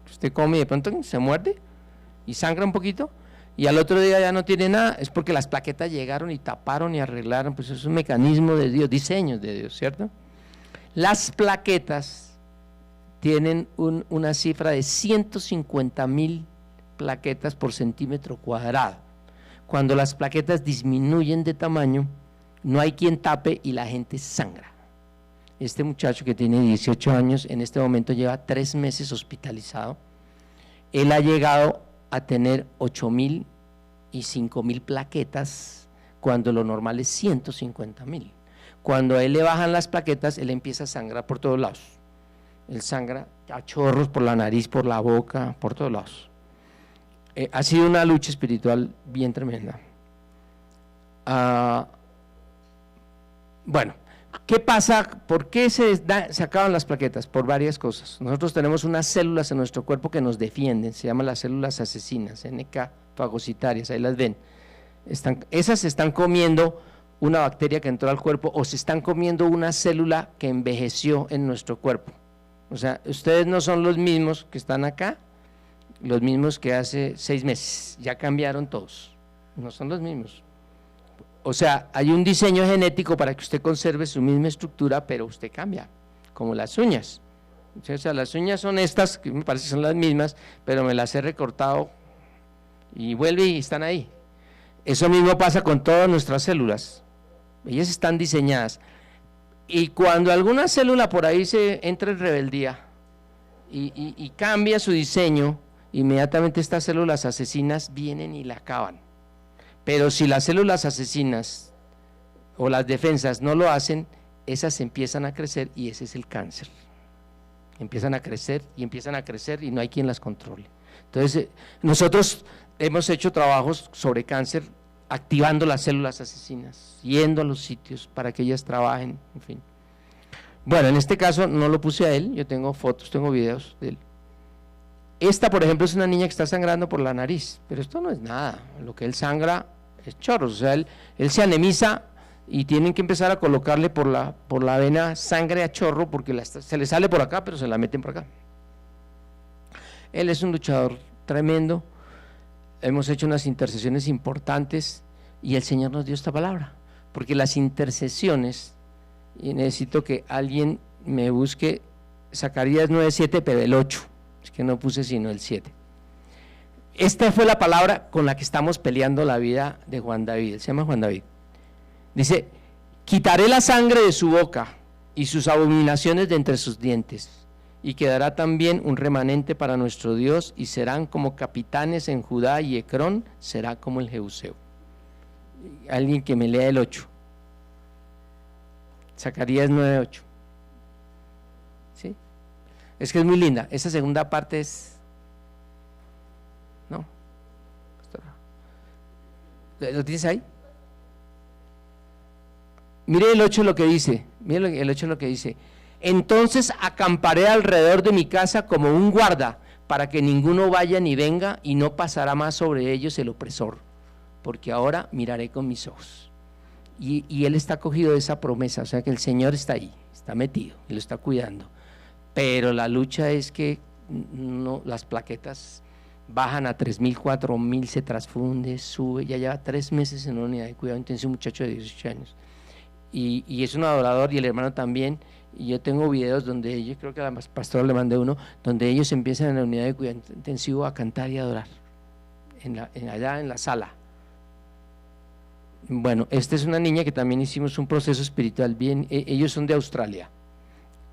S2: usted come y de pronto se muerde y sangra un poquito, y al otro día ya no tiene nada, es porque las plaquetas llegaron y taparon y arreglaron, pues es un mecanismo de Dios, diseños de Dios, ¿cierto? Las plaquetas tienen una cifra de 150,000 plaquetas por centímetro cuadrado. Cuando las plaquetas disminuyen de tamaño, no hay quien tape y la gente sangra. Este muchacho que tiene 18 años, en este momento lleva 3 meses hospitalizado. Él ha llegado a tener 8,000 y 5,000 plaquetas, cuando lo normal es 150,000. Cuando a él le bajan las plaquetas, él empieza a sangrar por todos lados. Él sangra a chorros por la nariz, por la boca, por todos lados. Ha sido una lucha espiritual bien tremenda. Bueno, ¿qué pasa? ¿Por qué se acaban las plaquetas? Por varias cosas. Nosotros tenemos unas células en nuestro cuerpo que nos defienden, se llaman las células asesinas, NK fagocitarias, ahí las ven. Esas se están comiendo una bacteria que entró al cuerpo, o se están comiendo una célula que envejeció en nuestro cuerpo. O sea, ustedes no son los mismos que están acá, los mismos que hace 6 meses, ya cambiaron todos, no son los mismos. O sea, hay un diseño genético para que usted conserve su misma estructura, pero usted cambia, como las uñas. O sea, las uñas son estas, que me parece que son las mismas, pero me las he recortado y vuelve y están ahí. Eso mismo pasa con todas nuestras células, ellas están diseñadas. Y cuando alguna célula por ahí se entra en rebeldía y cambia su diseño, inmediatamente estas células asesinas vienen y la acaban. Pero si las células asesinas o las defensas no lo hacen, esas empiezan a crecer y ese es el cáncer. Empiezan a crecer y no hay quien las controle. Entonces, nosotros hemos hecho trabajos sobre cáncer activando las células asesinas, yendo a los sitios para que ellas trabajen, en fin. Bueno, en este caso no lo puse a él, yo tengo fotos, tengo videos de él. Esta, por ejemplo, es una niña que está sangrando por la nariz, pero esto no es nada, lo que él sangra es chorros, o sea, él se anemiza y tienen que empezar a colocarle por la vena sangre a chorro porque se le sale por acá, pero se la meten por acá. Él es un luchador tremendo, hemos hecho unas intercesiones importantes y el Señor nos dio esta palabra, porque las intercesiones, y necesito que alguien me busque Zacarías 9:7, pero el 8, es que no puse sino el 7. Esta fue la palabra con la que estamos peleando la vida de Juan David, se llama Juan David. Dice, quitaré la sangre de su boca y sus abominaciones de entre sus dientes, y quedará también un remanente para nuestro Dios, y serán como capitanes en Judá, y Ecrón será como el Jebuseo. Alguien que me lea el 8. Zacarías 9:8. ¿Sí? Es que es muy linda, esa segunda parte es... ¿No? ¿Lo tienes ahí? Mire el 8 lo que dice, mire el 8 lo que dice. Entonces acamparé alrededor de mi casa como un guarda, para que ninguno vaya ni venga, y no pasará más sobre ellos el opresor, porque ahora miraré con mis ojos. Y él está cogido de esa promesa, o sea que el Señor está ahí, está metido, y lo está cuidando. Pero la lucha es que no, las plaquetas bajan a 3.000, 4.000, se transfunde, sube, ya lleva 3 meses en una unidad de cuidado intensivo, un muchacho de 18 años. Y es un adorador, y el hermano también, y yo tengo videos donde yo creo que a la pastora le mandé uno, donde ellos empiezan en la unidad de cuidado intensivo a cantar y a adorar, allá en la sala. Bueno, esta es una niña que también hicimos un proceso espiritual bien, ellos son de Australia,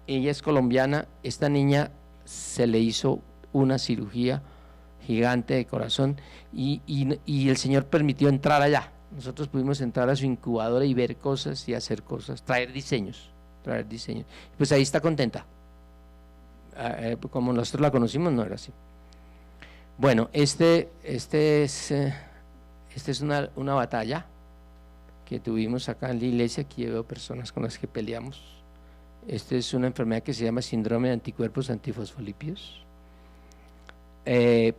S2: ella es colombiana, esta niña se le hizo una cirugía gigante de corazón y el Señor permitió entrar allá. Nosotros pudimos entrar a su incubadora y ver cosas y hacer cosas, traer diseños. Pues ahí está contenta. Como nosotros la conocimos, no era así. Bueno, este es una batalla que tuvimos acá en la iglesia. Aquí veo personas con las que peleamos. Esta es una enfermedad que se llama síndrome de anticuerpos antifosfolípidos. Tiene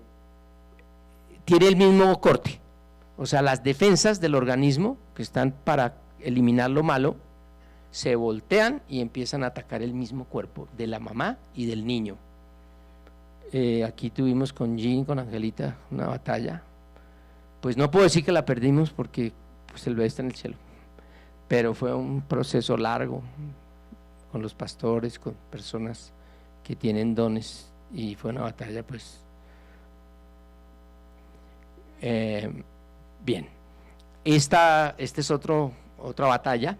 S2: el mismo corte. O sea, las defensas del organismo que están para eliminar lo malo se voltean y empiezan a atacar el mismo cuerpo de la mamá y del niño. Aquí tuvimos con Jean, con Angelita, una batalla. Pues no puedo decir que la perdimos porque pues, el bebé está en el cielo, pero fue un proceso largo con los pastores, con personas que tienen dones, y fue una batalla pues bien. Esta es otra batalla.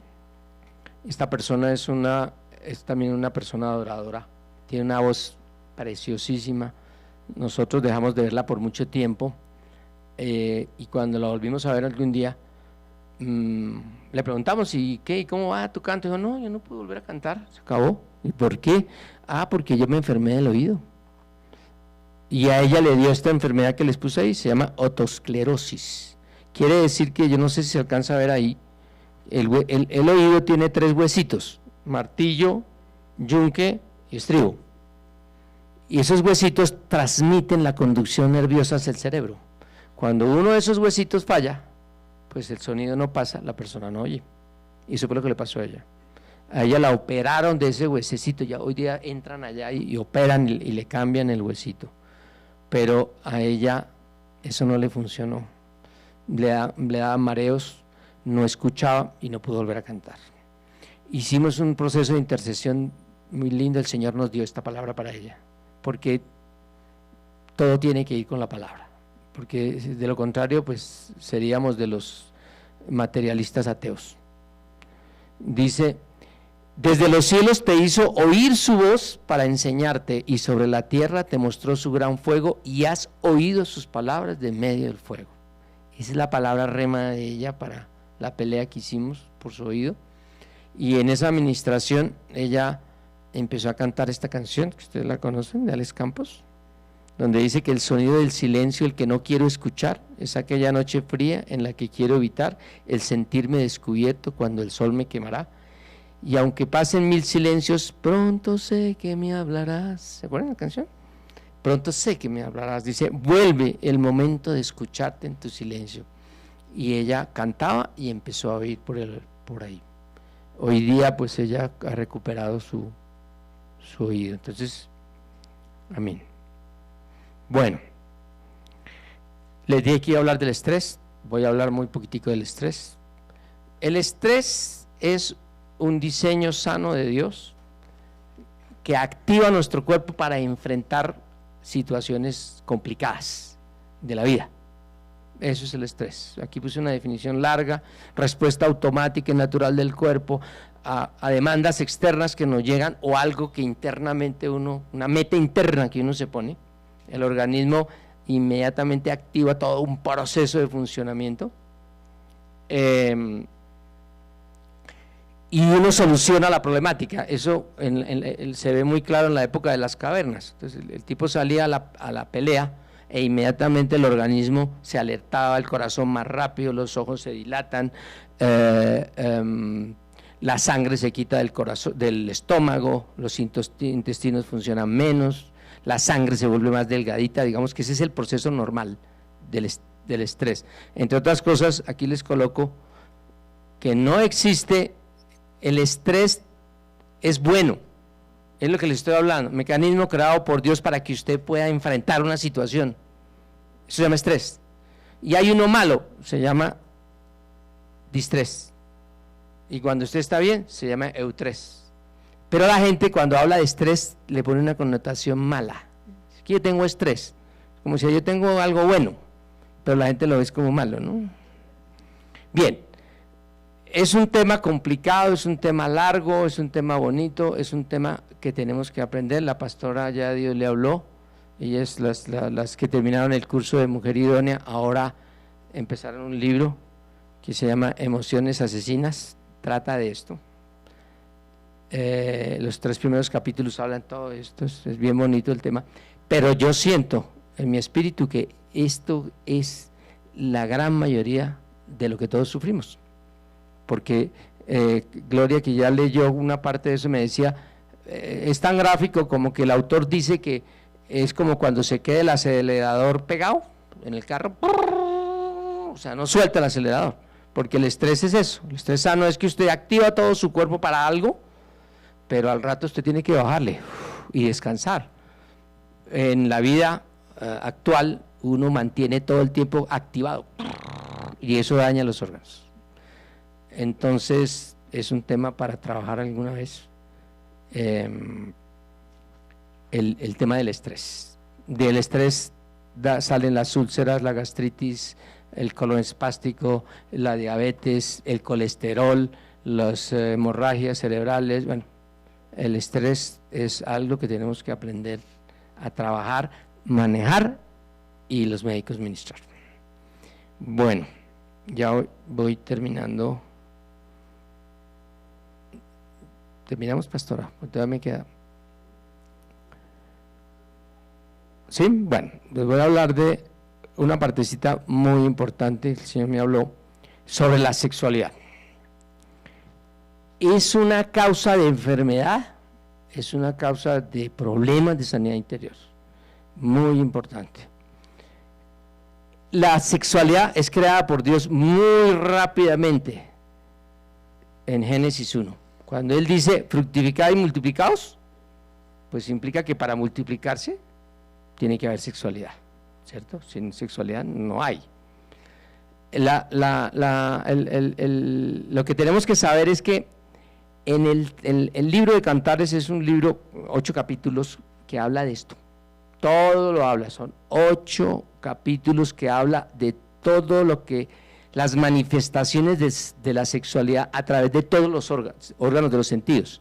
S2: Esta persona es también una persona adoradora, tiene una voz preciosísima. Nosotros dejamos de verla por mucho tiempo, y cuando la volvimos a ver algún día, le preguntamos, ¿y qué? ¿Y cómo va tu canto? Y dijo, no, yo no puedo volver a cantar, se acabó. ¿Y por qué? Porque yo me enfermé del oído. Y a ella le dio esta enfermedad que les puse ahí, se llama otosclerosis. Quiere decir que, yo no sé si se alcanza a ver ahí, el oído tiene 3 huesitos, martillo, yunque y estribo. Y esos huesitos transmiten la conducción nerviosa hacia el cerebro. Cuando uno de esos huesitos falla, pues el sonido no pasa, la persona no oye. Y eso fue lo que le pasó a ella. A ella la operaron de ese huesecito, ya hoy día entran allá y operan y le cambian el huesito. Pero a ella eso no le funcionó. Le daba mareos, no escuchaba y no pudo volver a cantar. Hicimos un proceso de intercesión muy lindo, el Señor nos dio esta palabra para ella, porque todo tiene que ir con la palabra, porque de lo contrario pues seríamos de los materialistas ateos. Dice, desde los cielos te hizo oír su voz para enseñarte, y sobre la tierra te mostró su gran fuego, y has oído sus palabras de medio del fuego. Esa es la palabra rema de ella para la pelea que hicimos por su oído. Y en esa administración ella empezó a cantar esta canción, que ustedes la conocen, de Alex Campos, donde dice que el sonido del silencio, el que no quiero escuchar, es aquella noche fría en la que quiero evitar el sentirme descubierto cuando el sol me quemará. Y aunque pasen 1000 silencios, pronto sé que me hablarás. ¿Se acuerdan de la canción? Pronto sé que me hablarás. Dice, vuelve el momento de escucharte en tu silencio. Y ella cantaba y empezó a oír por ahí. Hoy día pues ella ha recuperado su oído. Entonces, amén. Bueno, les dije que iba a hablar del estrés. Voy a hablar muy poquitico del estrés. El estrés es un diseño sano de Dios que activa nuestro cuerpo para enfrentar situaciones complicadas de la vida. Eso es el estrés. Aquí puse una definición larga: respuesta automática y natural del cuerpo a demandas externas que nos llegan, o algo que internamente una meta interna que uno se pone. El organismo inmediatamente activa todo un proceso de funcionamiento y uno soluciona la problemática. Eso se ve muy claro en la época de las cavernas. Entonces el tipo salía a la pelea e inmediatamente el organismo se alertaba, el corazón más rápido, los ojos se dilatan, la sangre se quita del corazón, del estómago, los intestinos funcionan menos, la sangre se vuelve más delgadita. Digamos que ese es el proceso normal del estrés. Entre otras cosas, aquí les coloco que no existe, el estrés es bueno, es lo que les estoy hablando, mecanismo creado por Dios para que usted pueda enfrentar una situación. Eso se llama estrés. Y hay uno malo, se llama distrés. Y cuando usted está bien, se llama eustrés. Pero la gente, cuando habla de estrés, le pone una connotación mala. Aquí yo tengo estrés, como si yo tengo algo bueno, pero la gente lo ve como malo, ¿no? Bien, es un tema complicado, es un tema largo, es un tema bonito, es un tema que tenemos que aprender. La pastora ya Dios le habló, ellas las que terminaron el curso de Mujer Idónea, ahora empezaron un libro que se llama Emociones Asesinas, trata de esto. Los 3 primeros capítulos hablan todo esto, es bien bonito el tema, pero yo siento en mi espíritu que esto es la gran mayoría de lo que todos sufrimos, porque Gloria, que ya leyó una parte de eso, me decía, es tan gráfico como que el autor dice que es como cuando se queda el acelerador pegado en el carro, o sea, no suelta el acelerador, porque el estrés es eso. El estrés sano es que usted activa todo su cuerpo para algo, pero al rato usted tiene que bajarle y descansar. En la vida actual uno mantiene todo el tiempo activado y eso daña los órganos. Entonces es un tema para trabajar alguna vez, el tema del estrés. Del estrés salen las úlceras, la gastritis, el colon espástico, la diabetes, el colesterol, las hemorragias cerebrales. Bueno, el estrés es algo que tenemos que aprender a trabajar, manejar y los médicos ministrar. Bueno, ya voy terminando. ¿Terminamos, pastora? Todavía me queda. Sí, bueno, les voy a hablar de una partecita muy importante. El Señor me habló sobre la sexualidad. Es una causa de enfermedad, es una causa de problemas de sanidad interior, muy importante. La sexualidad es creada por Dios muy rápidamente en Génesis 1. Cuando Él dice fructificad y multiplicaos, pues implica que para multiplicarse tiene que haber sexualidad, ¿cierto? Sin sexualidad no hay. Lo que tenemos que saber es que en el libro de Cantares es un libro, 8 capítulos que habla de esto. Todo lo habla, son 8 capítulos que habla de todo lo que, las manifestaciones de la sexualidad a través de todos los órganos de los sentidos,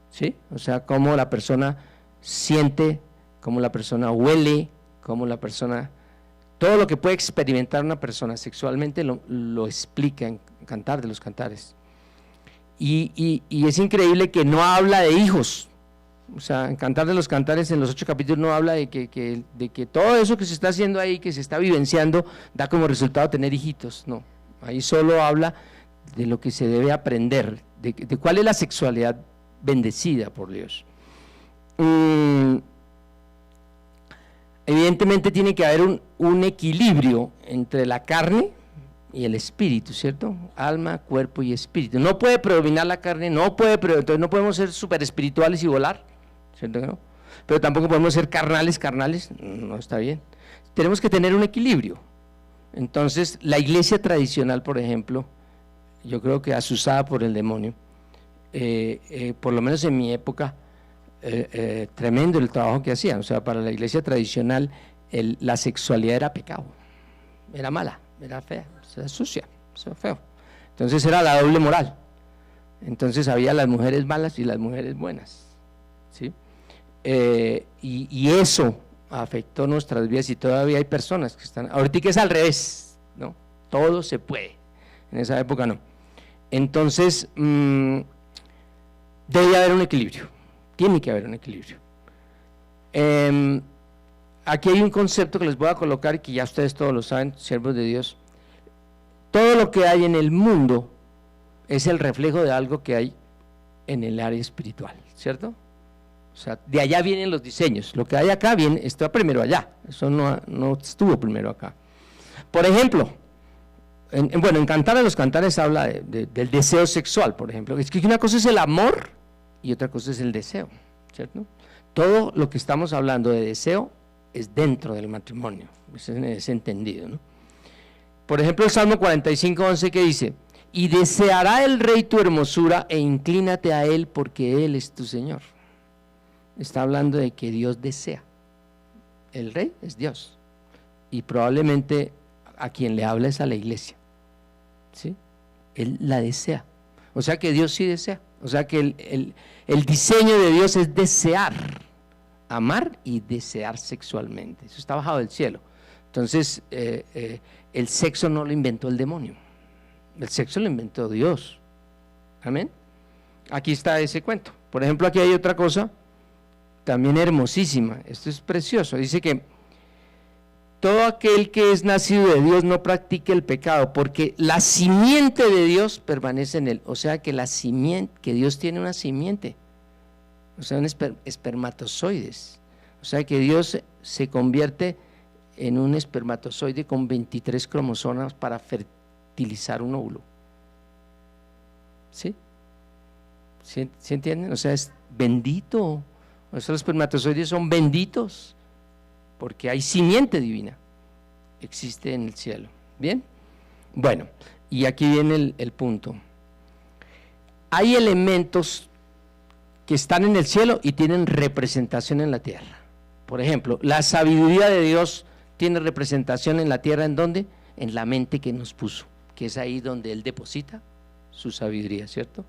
S2: ¿sí? O sea, cómo la persona siente, cómo la persona huele, cómo la persona, todo lo que puede experimentar una persona sexualmente lo explica en Cantar de los Cantares. Y es increíble que no habla de hijos, O sea, en Cantar de los Cantares, en los 8 capítulos, no habla de que todo eso que se está haciendo ahí, que se está vivenciando, da como resultado tener hijitos. No, ahí solo habla de lo que se debe aprender, de cuál es la sexualidad bendecida por Dios. Evidentemente tiene que haber un equilibrio entre la carne y el espíritu, ¿cierto? Alma, cuerpo y espíritu. No puede predominar la carne, entonces no podemos ser súper espirituales y volar, ¿cierto que no? Pero tampoco podemos ser carnales, no está bien. Tenemos que tener un equilibrio. Entonces, la iglesia tradicional, por ejemplo, yo creo que asusada por el demonio, por lo menos en mi época, tremendo el trabajo que hacían. O sea, para la iglesia tradicional, la sexualidad era pecado, era mala, era fea, era sucia, era feo. Entonces era la doble moral. Entonces había las mujeres malas y las mujeres buenas, ¿sí? Y eso afectó nuestras vidas, y todavía hay personas que están, ahorita que es al revés, ¿no? Todo se puede, en esa época no. Entonces debe haber un equilibrio, tiene que haber un equilibrio. Aquí hay un concepto que les voy a colocar y que ya ustedes todos lo saben, siervos de Dios. Todo lo que hay en el mundo es el reflejo de algo que hay en el área espiritual, ¿cierto? O sea, de allá vienen los diseños, lo que hay acá está primero allá, eso no estuvo primero acá. Por ejemplo, en Cantar de los Cantares habla del deseo sexual, por ejemplo. Es que una cosa es el amor y otra cosa es el deseo, ¿cierto? Todo lo que estamos hablando de deseo es dentro del matrimonio, es entendido, ¿no? Por ejemplo, el Salmo 45:11 que dice: y deseará el rey tu hermosura e inclínate a él porque él es tu Señor. Está hablando de que Dios desea. El rey es Dios y probablemente a quien le habla es a la iglesia, ¿sí? Él la desea, o sea que Dios sí desea, o sea que el diseño de Dios es desear, amar y desear sexualmente. Eso está bajado del cielo. Entonces el sexo no lo inventó el demonio, el sexo lo inventó Dios. Amén. Aquí está ese cuento. Por ejemplo, aquí hay otra cosa también hermosísima, esto es precioso. Dice que todo aquel que es nacido de Dios no practique el pecado, porque la simiente de Dios permanece en él. O sea que que Dios tiene una simiente, o sea, un espermatozoides. O sea que Dios se convierte en un espermatozoide con 23 cromosomas para fertilizar un óvulo. ¿Sí? ¿Sí entienden? O sea, es bendito. O sea, los espermatozoides son benditos porque hay simiente divina, existe en el cielo. ¿Bien? Bueno, y aquí viene el punto. Hay elementos que están en el cielo y tienen representación en la tierra. Por ejemplo, la sabiduría de Dios tiene representación en la tierra, ¿en dónde? En la mente que nos puso, que es ahí donde Él deposita su sabiduría, ¿cierto?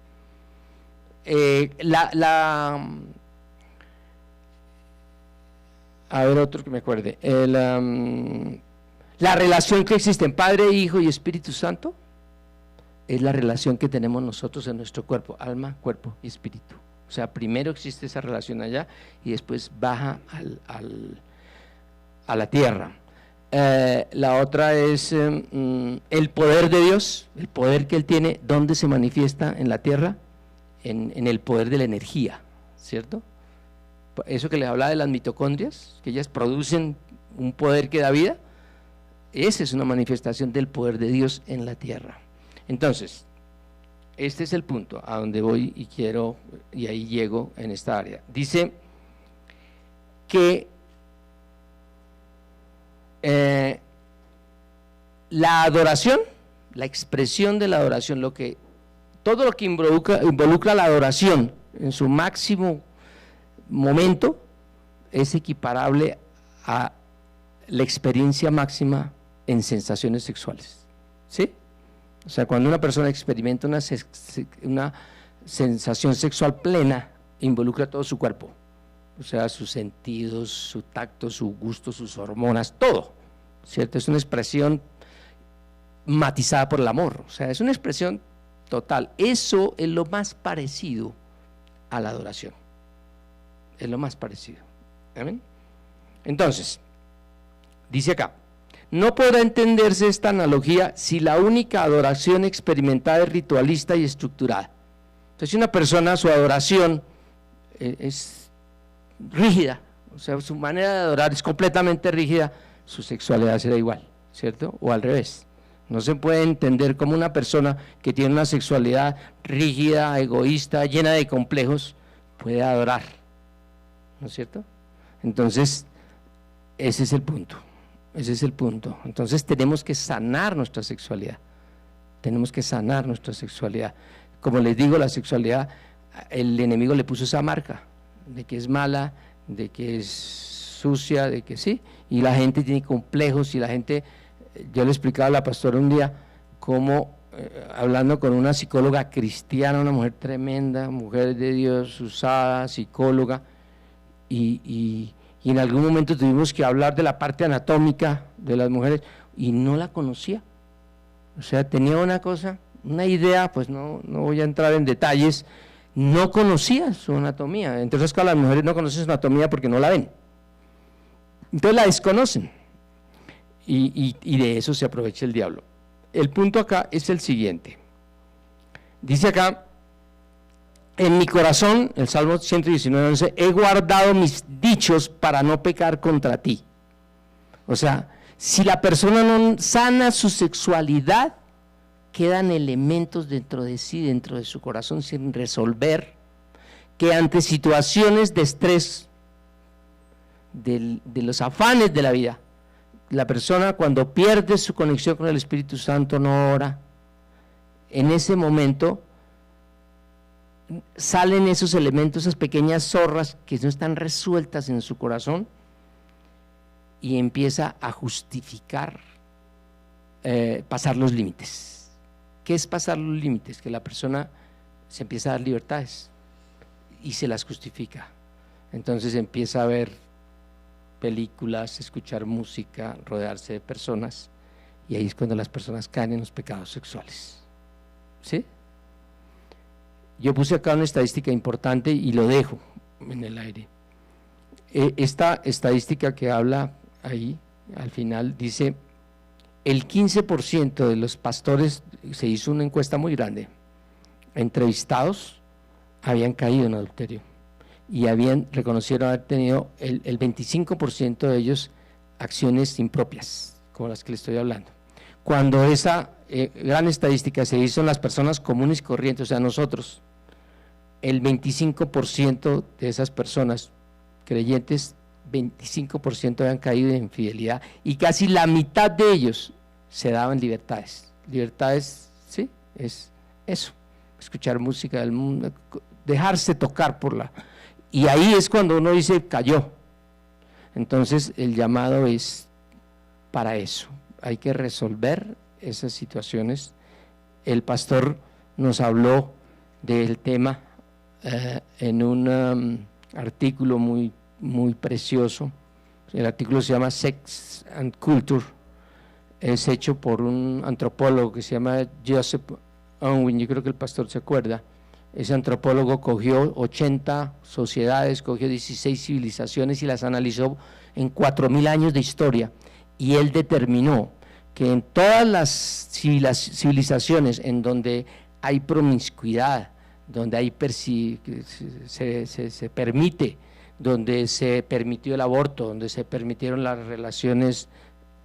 S2: A ver, otro que me acuerde. La relación que existe en Padre, Hijo y Espíritu Santo es la relación que tenemos nosotros en nuestro cuerpo, alma, cuerpo y espíritu. O sea, primero existe esa relación allá y después baja a la tierra. La otra es el poder de Dios, el poder que Él tiene. ¿Dónde se manifiesta en la tierra? En el poder de la energía, ¿cierto? Eso que les hablaba de las mitocondrias, que ellas producen un poder que da vida, esa es una manifestación del poder de Dios en la tierra. Entonces, este es el punto a donde voy y quiero, y ahí llego en esta área. Dice que la adoración, la expresión de la adoración, todo lo que involucra la adoración en su máximo momento es equiparable a la experiencia máxima en sensaciones sexuales, ¿sí? O sea, cuando una persona experimenta una sensación sexual plena, involucra todo su cuerpo, o sea, sus sentidos, su tacto, su gusto, sus hormonas, todo, ¿cierto? Es una expresión matizada por el amor, o sea, es una expresión total. Eso es lo más parecido a la adoración. es lo más parecido. ¿Amén? Entonces, dice acá, no podrá entenderse esta analogía si la única adoración experimentada es ritualista y estructurada. Entonces, si una persona, su adoración es rígida, o sea, su manera de adorar es completamente rígida, su sexualidad será igual, ¿cierto? O al revés. No se puede entender como una persona que tiene una sexualidad rígida, egoísta, llena de complejos, puede adorar, ¿no es cierto? Entonces, ese es el punto, ese es el punto. Entonces tenemos que sanar nuestra sexualidad, tenemos que sanar nuestra sexualidad. Como les digo, la sexualidad, el enemigo le puso esa marca, de que es mala, de que es sucia, de que sí, y la gente tiene complejos, y la gente, yo le explicaba a la pastora un día, cómo hablando con una psicóloga cristiana, una mujer tremenda, mujer de Dios, usada, psicóloga, y en algún momento tuvimos que hablar de la parte anatómica de las mujeres, y no la conocía, o sea, tenía una cosa, una idea, pues no voy a entrar en detalles, no conocía su anatomía. Entonces, las mujeres no conocen su anatomía porque no la ven, entonces la desconocen, y de eso se aprovecha el diablo. El punto acá es el siguiente, dice acá, en mi corazón, el Salmo 119:11, he guardado mis dichos para no pecar contra ti. O sea, si la persona no sana su sexualidad, quedan elementos dentro de sí, dentro de su corazón sin resolver, que ante situaciones de estrés, de los afanes de la vida, la persona cuando pierde su conexión con el Espíritu Santo no ora, en ese momento salen esos elementos, esas pequeñas zorras que no están resueltas en su corazón, y empieza a justificar pasar los límites. ¿Qué es pasar los límites? Que la persona se empieza a dar libertades y se las justifica. Entonces empieza a ver películas, escuchar música, rodearse de personas, y ahí es cuando las personas caen en los pecados sexuales. ¿Sí? Yo puse acá una estadística importante y lo dejo en el aire. Esta estadística que habla ahí, al final, dice, el 15% de los pastores, se hizo una encuesta muy grande, entrevistados, habían caído en adulterio, y reconocieron haber tenido el 25% de ellos acciones impropias, como las que le estoy hablando. Cuando esa gran estadística se hizo en las personas comunes y corrientes, o sea, nosotros, el 25% de esas personas creyentes, 25% habían caído en infidelidad, y casi la mitad de ellos se daban libertades. Libertades, sí, es eso, escuchar música del mundo, dejarse tocar por la... Y ahí es cuando uno dice, cayó. Entonces el llamado es para eso, hay que resolver esas situaciones. El pastor nos habló del tema en un artículo muy precioso. El artículo se llama Sex and Culture, es hecho por un antropólogo que se llama Joseph Unwin, yo creo que el pastor se acuerda. Ese antropólogo cogió 80 sociedades, cogió 16 civilizaciones y las analizó en 4.000 años de historia, y él determinó que en todas las civilizaciones en donde hay promiscuidad, donde hay se permite, donde se permitió el aborto, donde se permitieron las relaciones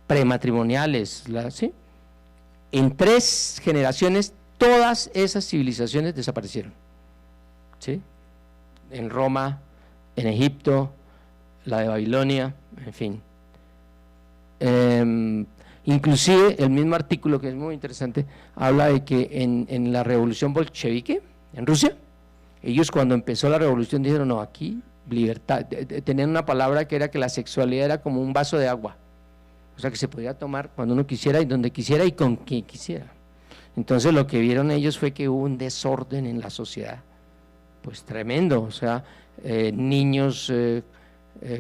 S2: prematrimoniales, ¿sí? En 3 generaciones todas esas civilizaciones desaparecieron, ¿sí? En Roma, en Egipto, la de Babilonia, en fin. Inclusive el mismo artículo, que es muy interesante, habla de que en la revolución bolchevique en Rusia, ellos cuando empezó la revolución dijeron, no, aquí libertad, tenían una palabra que era que la sexualidad era como un vaso de agua, o sea que se podía tomar cuando uno quisiera y donde quisiera y con quien quisiera. Entonces lo que vieron ellos fue que hubo un desorden en la sociedad, pues tremendo, o sea, niños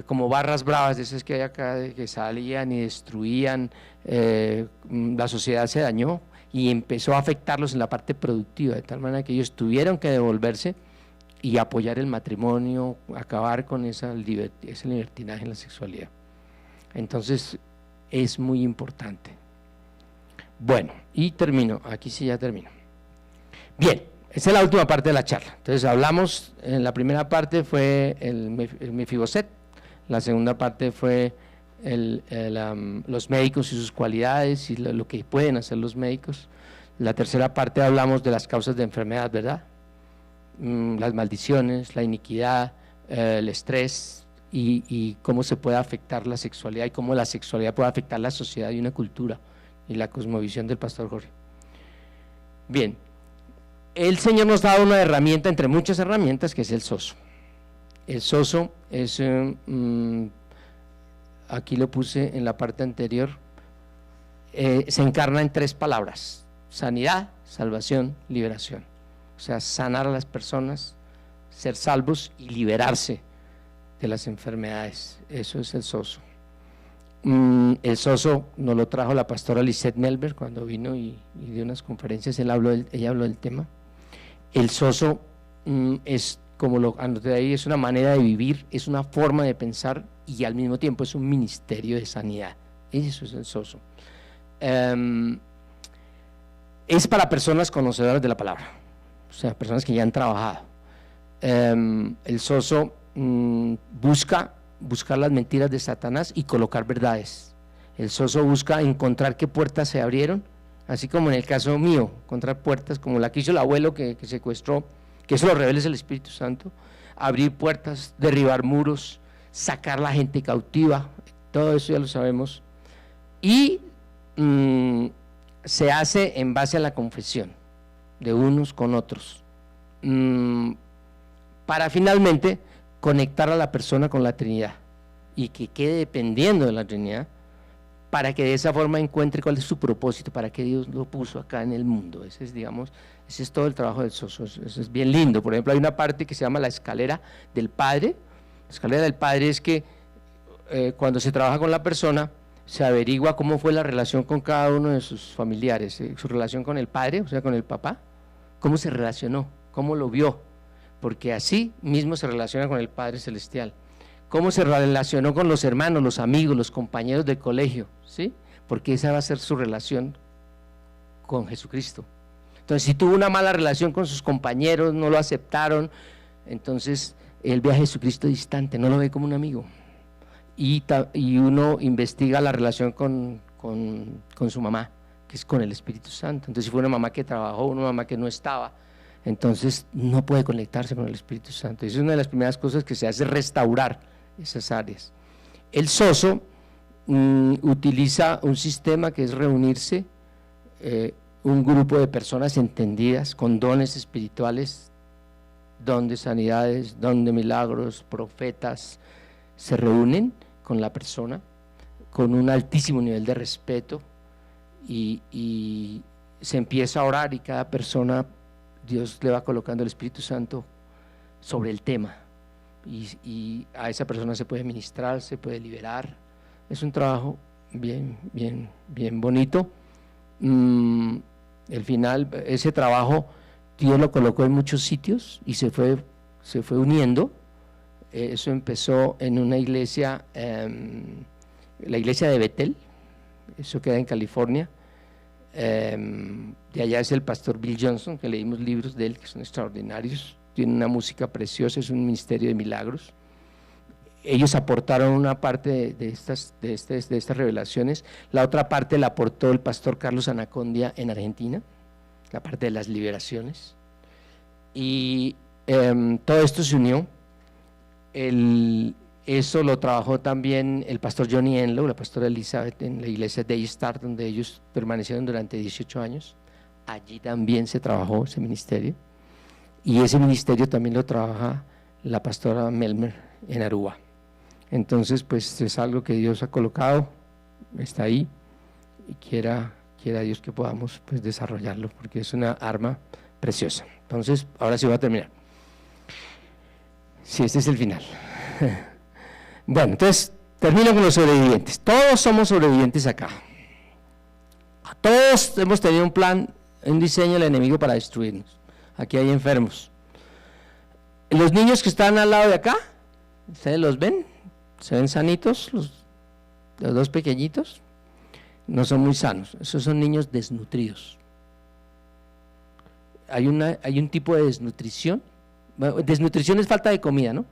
S2: como barras bravas de esas que hay acá, que salían y destruían, la sociedad se dañó y empezó a afectarlos en la parte productiva, de tal manera que ellos tuvieron que devolverse y apoyar el matrimonio, acabar con ese libertinaje en la sexualidad. Entonces es muy importante. Bueno, y termino, aquí sí ya termino. Bien, esa es la última parte de la charla. Entonces hablamos, en la primera parte fue el Mefiboset, la segunda parte fue los médicos y sus cualidades y lo que pueden hacer los médicos. La tercera parte hablamos de las causas de enfermedad, ¿verdad? Las maldiciones, la iniquidad, el estrés y cómo se puede afectar la sexualidad y cómo la sexualidad puede afectar la sociedad y una cultura y la cosmovisión del pastor Jorge. Bien, el Señor nos da una herramienta entre muchas herramientas que es el soso. El soso es, aquí lo puse en la parte anterior, se encarna en 3 palabras: sanidad, salvación, liberación. O sea, sanar a las personas, ser salvos y liberarse de las enfermedades. Eso es el soso. El soso nos lo trajo la pastora Lisette Melber cuando vino y dio unas conferencias, ella habló del tema. El soso es, como lo anoté ahí, es una manera de vivir, es una forma de pensar y al mismo tiempo es un ministerio de sanidad. Eso es el soso. Es para personas conocedoras de la palabra, o sea, personas que ya han trabajado. El soso buscar las mentiras de Satanás y colocar verdades. El soso busca encontrar qué puertas se abrieron, así como en el caso mío, encontrar puertas como la que hizo el abuelo que secuestró, que eso lo revela el Espíritu Santo, abrir puertas, derribar muros, sacar la gente cautiva, todo eso ya lo sabemos. Y se hace en base a la confesión de unos con otros, para finalmente conectar a la persona con la Trinidad y que quede dependiendo de la Trinidad, para que de esa forma encuentre cuál es su propósito, para que Dios lo puso acá en el mundo. Ese es todo el trabajo del soso. Eso es bien lindo. Por ejemplo, hay una parte que se llama la escalera del Padre. La escalera del Padre es que cuando se trabaja con la persona, se averigua cómo fue la relación con cada uno de sus familiares, su relación con el padre, o sea, con el papá, cómo se relacionó, cómo lo vio, porque así mismo se relaciona con el Padre Celestial. Cómo se relacionó con los hermanos, los amigos, los compañeros del colegio, ¿sí? Porque esa va a ser su relación con Jesucristo. Entonces, si tuvo una mala relación con sus compañeros, no lo aceptaron, entonces él ve a Jesucristo distante, no lo ve como un amigo. Y uno investiga la relación con su mamá, que es con el Espíritu Santo. Entonces, si fue una mamá que trabajó, una mamá que no estaba, entonces no puede conectarse con el Espíritu Santo. Esa es una de las primeras cosas que se hace, restaurar esas áreas. El soso utiliza un sistema que es reunirse, un grupo de personas entendidas, con dones espirituales, don de sanidades, don de milagros, profetas, se reúnen con la persona con un altísimo nivel de respeto y se empieza a orar y cada persona Dios le va colocando el Espíritu Santo sobre el tema y a esa persona se puede ministrar, se puede liberar. Es un trabajo bien bonito. El final, ese trabajo Dios lo colocó en muchos sitios y se fue uniendo. Eso empezó en una iglesia, la iglesia de Betel, eso queda en California. De allá es el pastor Bill Johnson, que leímos libros de él que son extraordinarios, tiene una música preciosa, es un ministerio de milagros. Ellos aportaron una parte de estas revelaciones, la otra parte la aportó el pastor Carlos Anacondia en Argentina, la parte de las liberaciones, y todo esto se unió. Eso lo trabajó también el pastor Johnny Enlow, la pastora Elizabeth en la iglesia Daystar, donde ellos permanecieron durante 18 años. Allí también se trabajó ese ministerio, y ese ministerio también lo trabaja la pastora Melmer en Aruba. Entonces, pues es algo que Dios ha colocado, está ahí, y quiera Dios que podamos pues desarrollarlo, porque es una arma preciosa. Entonces, ahora sí voy a terminar. Sí, este es el final. Bueno, entonces termino con los sobrevivientes. Todos somos sobrevivientes acá. Todos hemos tenido un plan, un diseño del enemigo para destruirnos. Aquí hay enfermos. Los niños que están al lado de acá, ¿ustedes los ven? ¿Se ven sanitos? Los dos pequeñitos no son muy sanos, esos son niños desnutridos. Hay un tipo de desnutrición. Bueno, desnutrición es falta de comida, ¿no?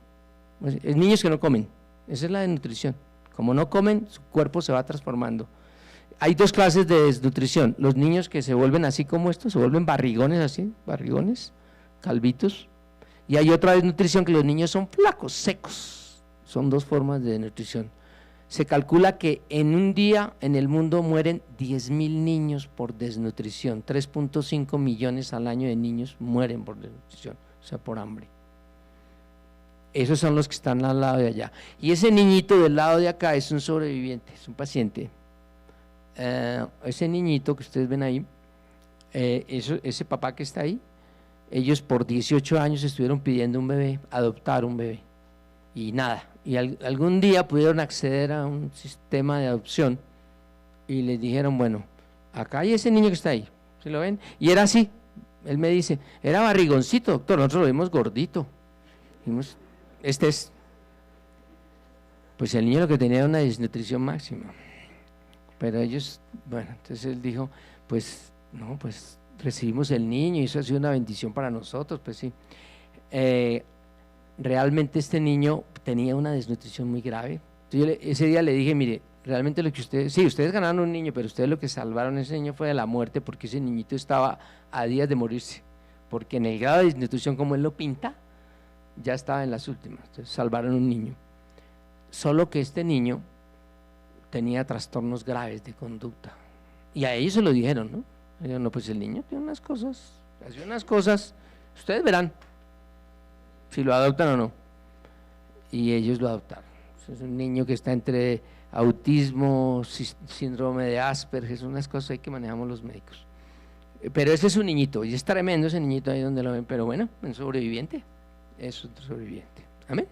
S2: Es niños que no comen, esa es la desnutrición. Como no comen, su cuerpo se va transformando. Hay dos clases de desnutrición: los niños que se vuelven así como estos, se vuelven barrigones así, barrigones, calvitos, y hay otra desnutrición que los niños son flacos, secos. Son dos formas de desnutrición. Se calcula que en un día en el mundo mueren 10,000 niños por desnutrición, 3.5 millones al año de niños mueren por desnutrición, o sea, por hambre. Esos son los que están al lado de allá. Y ese niñito del lado de acá es un sobreviviente, es un paciente. Ese niñito que ustedes ven ahí, ese papá que está ahí, ellos por 18 años estuvieron pidiendo un bebé, adoptar un bebé, y nada. Y algún día pudieron acceder a un sistema de adopción y les dijeron, bueno, acá hay ese niño que está ahí, ¿se lo ven? Y era así, él me dice, era barrigoncito, doctor, nosotros lo vimos gordito. Dijimos, este es, pues el niño lo que tenía era una desnutrición máxima. Pero ellos, bueno, entonces él dijo, pues no, pues recibimos el niño y eso ha sido una bendición para nosotros, pues sí. Realmente este niño tenía una desnutrición muy grave. Entonces ese día le dije, mire, realmente lo que ustedes, sí, ustedes ganaron un niño, pero ustedes lo que salvaron a ese niño fue de la muerte, porque ese niñito estaba a días de morirse, porque en el grado de desnutrición como él lo pinta, ya estaba en las últimas. Entonces salvaron un niño. Solo que este niño tenía trastornos graves de conducta, y a ellos se lo dijeron, ¿no? Ellos, no, pues el niño tiene unas cosas, hace unas cosas, ustedes verán si lo adoptan o no. Y ellos lo adoptaron. Es un niño que está entre autismo, síndrome de Asperger, son unas cosas ahí que manejamos los médicos. Pero ese es un niñito, y es tremendo ese niñito ahí donde lo ven, pero bueno, un sobreviviente, es otro sobreviviente. Amén.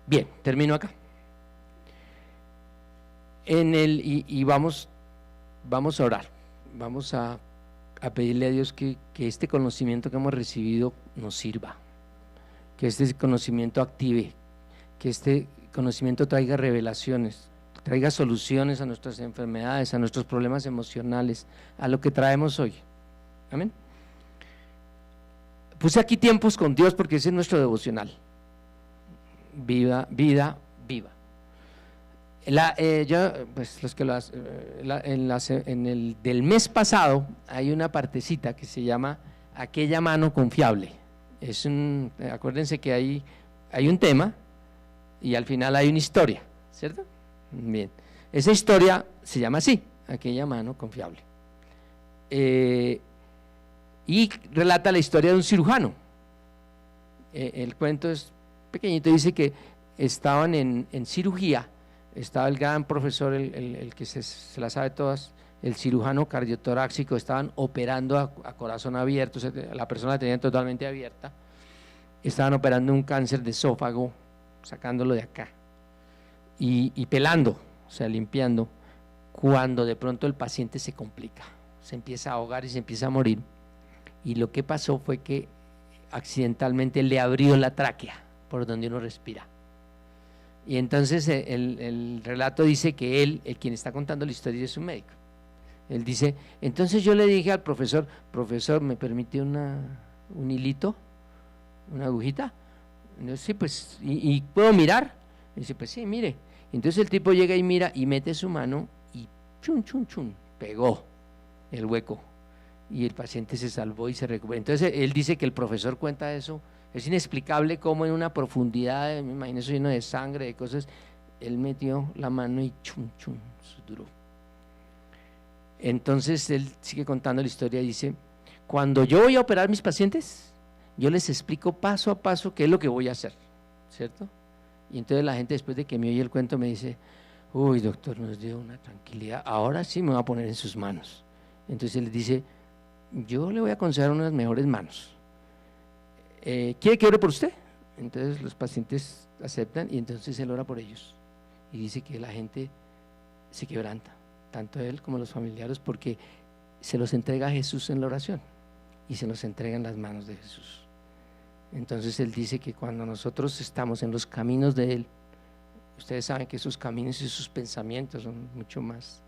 S2: Bien, termino acá. Y vamos a orar, vamos a pedirle a Dios que este conocimiento que hemos recibido nos sirva, que este conocimiento active, que este conocimiento traiga revelaciones, traiga soluciones a nuestras enfermedades, a nuestros problemas emocionales, a lo que traemos hoy. Amén. Puse aquí tiempos con Dios porque ese es nuestro devocional. Vida, vida, viva. Pues los que en el del mes pasado hay una partecita que se llama aquella mano confiable. Acuérdense que hay un tema y al final hay una historia, ¿cierto? Bien, esa historia se llama así, aquella mano confiable, y relata la historia de un cirujano. El cuento es pequeñito, dice que estaban en cirugía, estaba el gran profesor, el que se la sabe todas, el cirujano cardiotoráxico, estaban operando a corazón abierto, la persona la tenía totalmente abierta, estaban operando un cáncer de esófago, sacándolo de acá, y pelando, o sea, limpiando, cuando de pronto el paciente se complica, se empieza a ahogar y se empieza a morir, y lo que pasó fue que accidentalmente le abrió la tráquea, por donde uno respira. Y entonces el relato dice que él, el quien está contando la historia, es un médico. Él dice, entonces yo le dije al profesor, ¿me permite un hilito, una agujita? Y sí, pues, ¿y puedo mirar? Y dice, pues sí, mire. Entonces el tipo llega y mira y mete su mano y chun, chun, chun, pegó el hueco. Y el paciente se salvó y se recuperó. Entonces él dice que el profesor cuenta eso. Es inexplicable cómo en una profundidad, me imagino eso lleno de sangre, de cosas, él metió la mano y chun, chun, duró. Entonces él sigue contando la historia y dice, cuando yo voy a operar a mis pacientes, yo les explico paso a paso qué es lo que voy a hacer, ¿cierto? Y entonces la gente, después de que me oye el cuento, me dice, uy, doctor, nos dio una tranquilidad, ahora sí me voy a poner en sus manos. Entonces él dice, yo le voy a aconsejar unas mejores manos. ¿Quiere que ore por usted? Entonces los pacientes aceptan y entonces él ora por ellos y dice que la gente se quebranta, tanto él como los familiares, porque se los entrega a Jesús en la oración y se los entrega en las manos de Jesús. Entonces Él dice que cuando nosotros estamos en los caminos de Él, ustedes saben que sus caminos y sus pensamientos son mucho más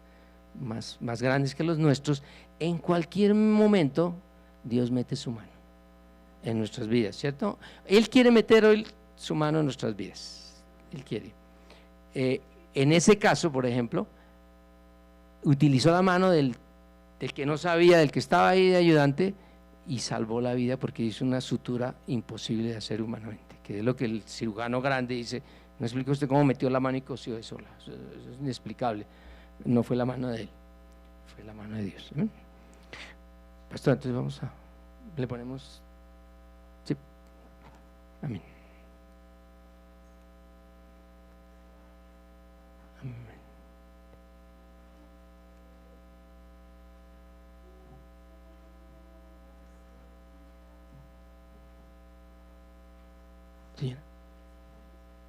S2: grandes que los nuestros. En cualquier momento Dios mete su mano en nuestras vidas, ¿cierto? Él quiere meter hoy su mano en nuestras vidas, Él quiere. En ese caso, por ejemplo, utilizó la mano del que no sabía, del que estaba ahí de ayudante, y salvó la vida porque hizo una sutura imposible de hacer humanamente, que es lo que el cirujano grande dice. No explica usted cómo metió la mano y cosió eso, eso es inexplicable. No fue la mano de él, fue la mano de Dios. Pastor, entonces le ponemos, sí, amén. Amén. Sí.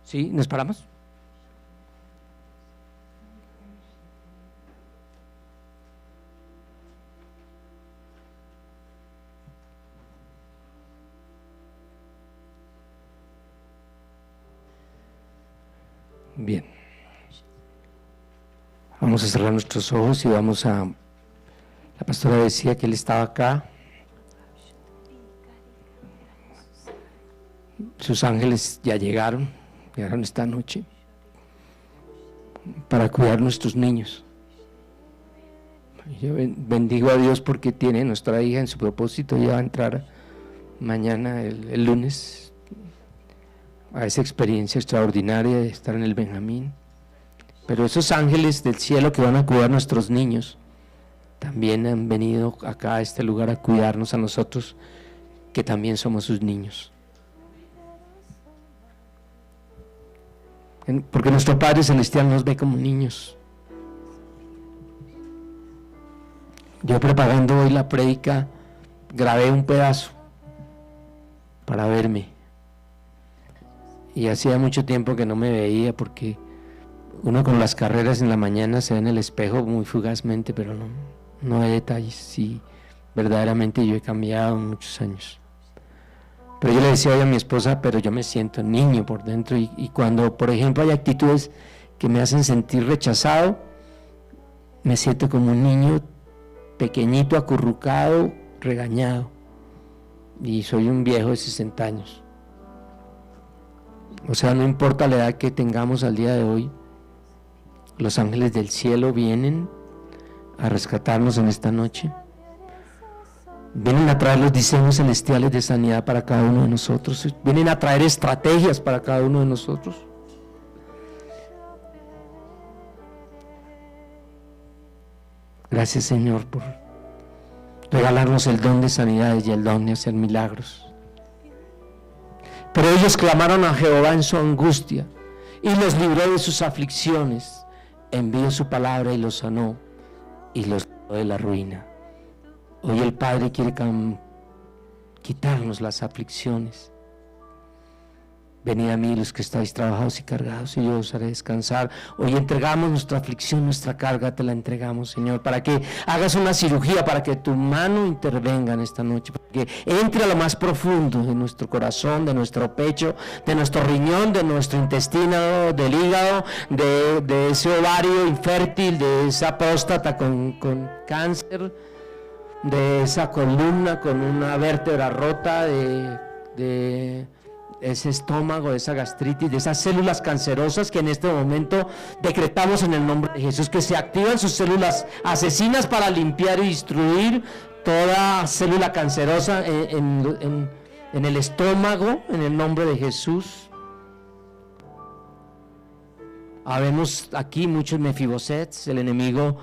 S2: ¿Sí? ¿Nos paramos? Bien. Vamos a cerrar nuestros ojos y vamos a... La pastora decía que él estaba acá. Sus ángeles ya llegaron esta noche para cuidar nuestros niños. Yo bendigo a Dios porque tiene nuestra hija en su propósito, ya va a entrar mañana, el lunes, a esa experiencia extraordinaria de estar en el Benjamín. Pero esos ángeles del cielo que van a cuidar a nuestros niños también han venido acá a este lugar a cuidarnos a nosotros, que también somos sus niños. Porque nuestro Padre Celestial nos ve como niños. Yo, preparando hoy la prédica, grabé un pedazo para verme, y hacía mucho tiempo que no me veía, porque uno con las carreras en la mañana se ve en el espejo muy fugazmente, pero no hay detalles. Y verdaderamente yo he cambiado en muchos años. Pero yo le decía hoy a mi esposa, pero yo me siento niño por dentro, y cuando, por ejemplo, hay actitudes que me hacen sentir rechazado, me siento como un niño pequeñito, acurrucado, regañado, y soy un viejo de 60 años. O sea, no importa la edad que tengamos al día de hoy, los ángeles del cielo vienen a rescatarnos en esta noche. Vienen a traer los diseños celestiales de sanidad para cada uno de nosotros. Vienen a traer estrategias para cada uno de nosotros. Gracias, Señor, por regalarnos el don de sanidades y el don de hacer milagros. Pero ellos clamaron a Jehová en su angustia y los libró de sus aflicciones. Envió su palabra y los sanó y los libró de la ruina. Hoy el Padre quiere quitarnos las aflicciones. Venid a mí los que estáis trabajados y cargados, y yo os haré descansar. Hoy entregamos nuestra aflicción, nuestra carga, te la entregamos, Señor, para que hagas una cirugía, para que tu mano intervenga en esta noche, para que entre a lo más profundo de nuestro corazón, de nuestro pecho, de nuestro riñón, de nuestro intestino, del hígado, de ese ovario infértil, de esa próstata con cáncer, de esa columna con una vértebra rota, de ese estómago, de esa gastritis, de esas células cancerosas que en este momento decretamos en el nombre de Jesús, que se activan sus células asesinas para limpiar y destruir toda célula cancerosa en el estómago, en el nombre de Jesús. Habemos aquí muchos Mefibosets. El enemigo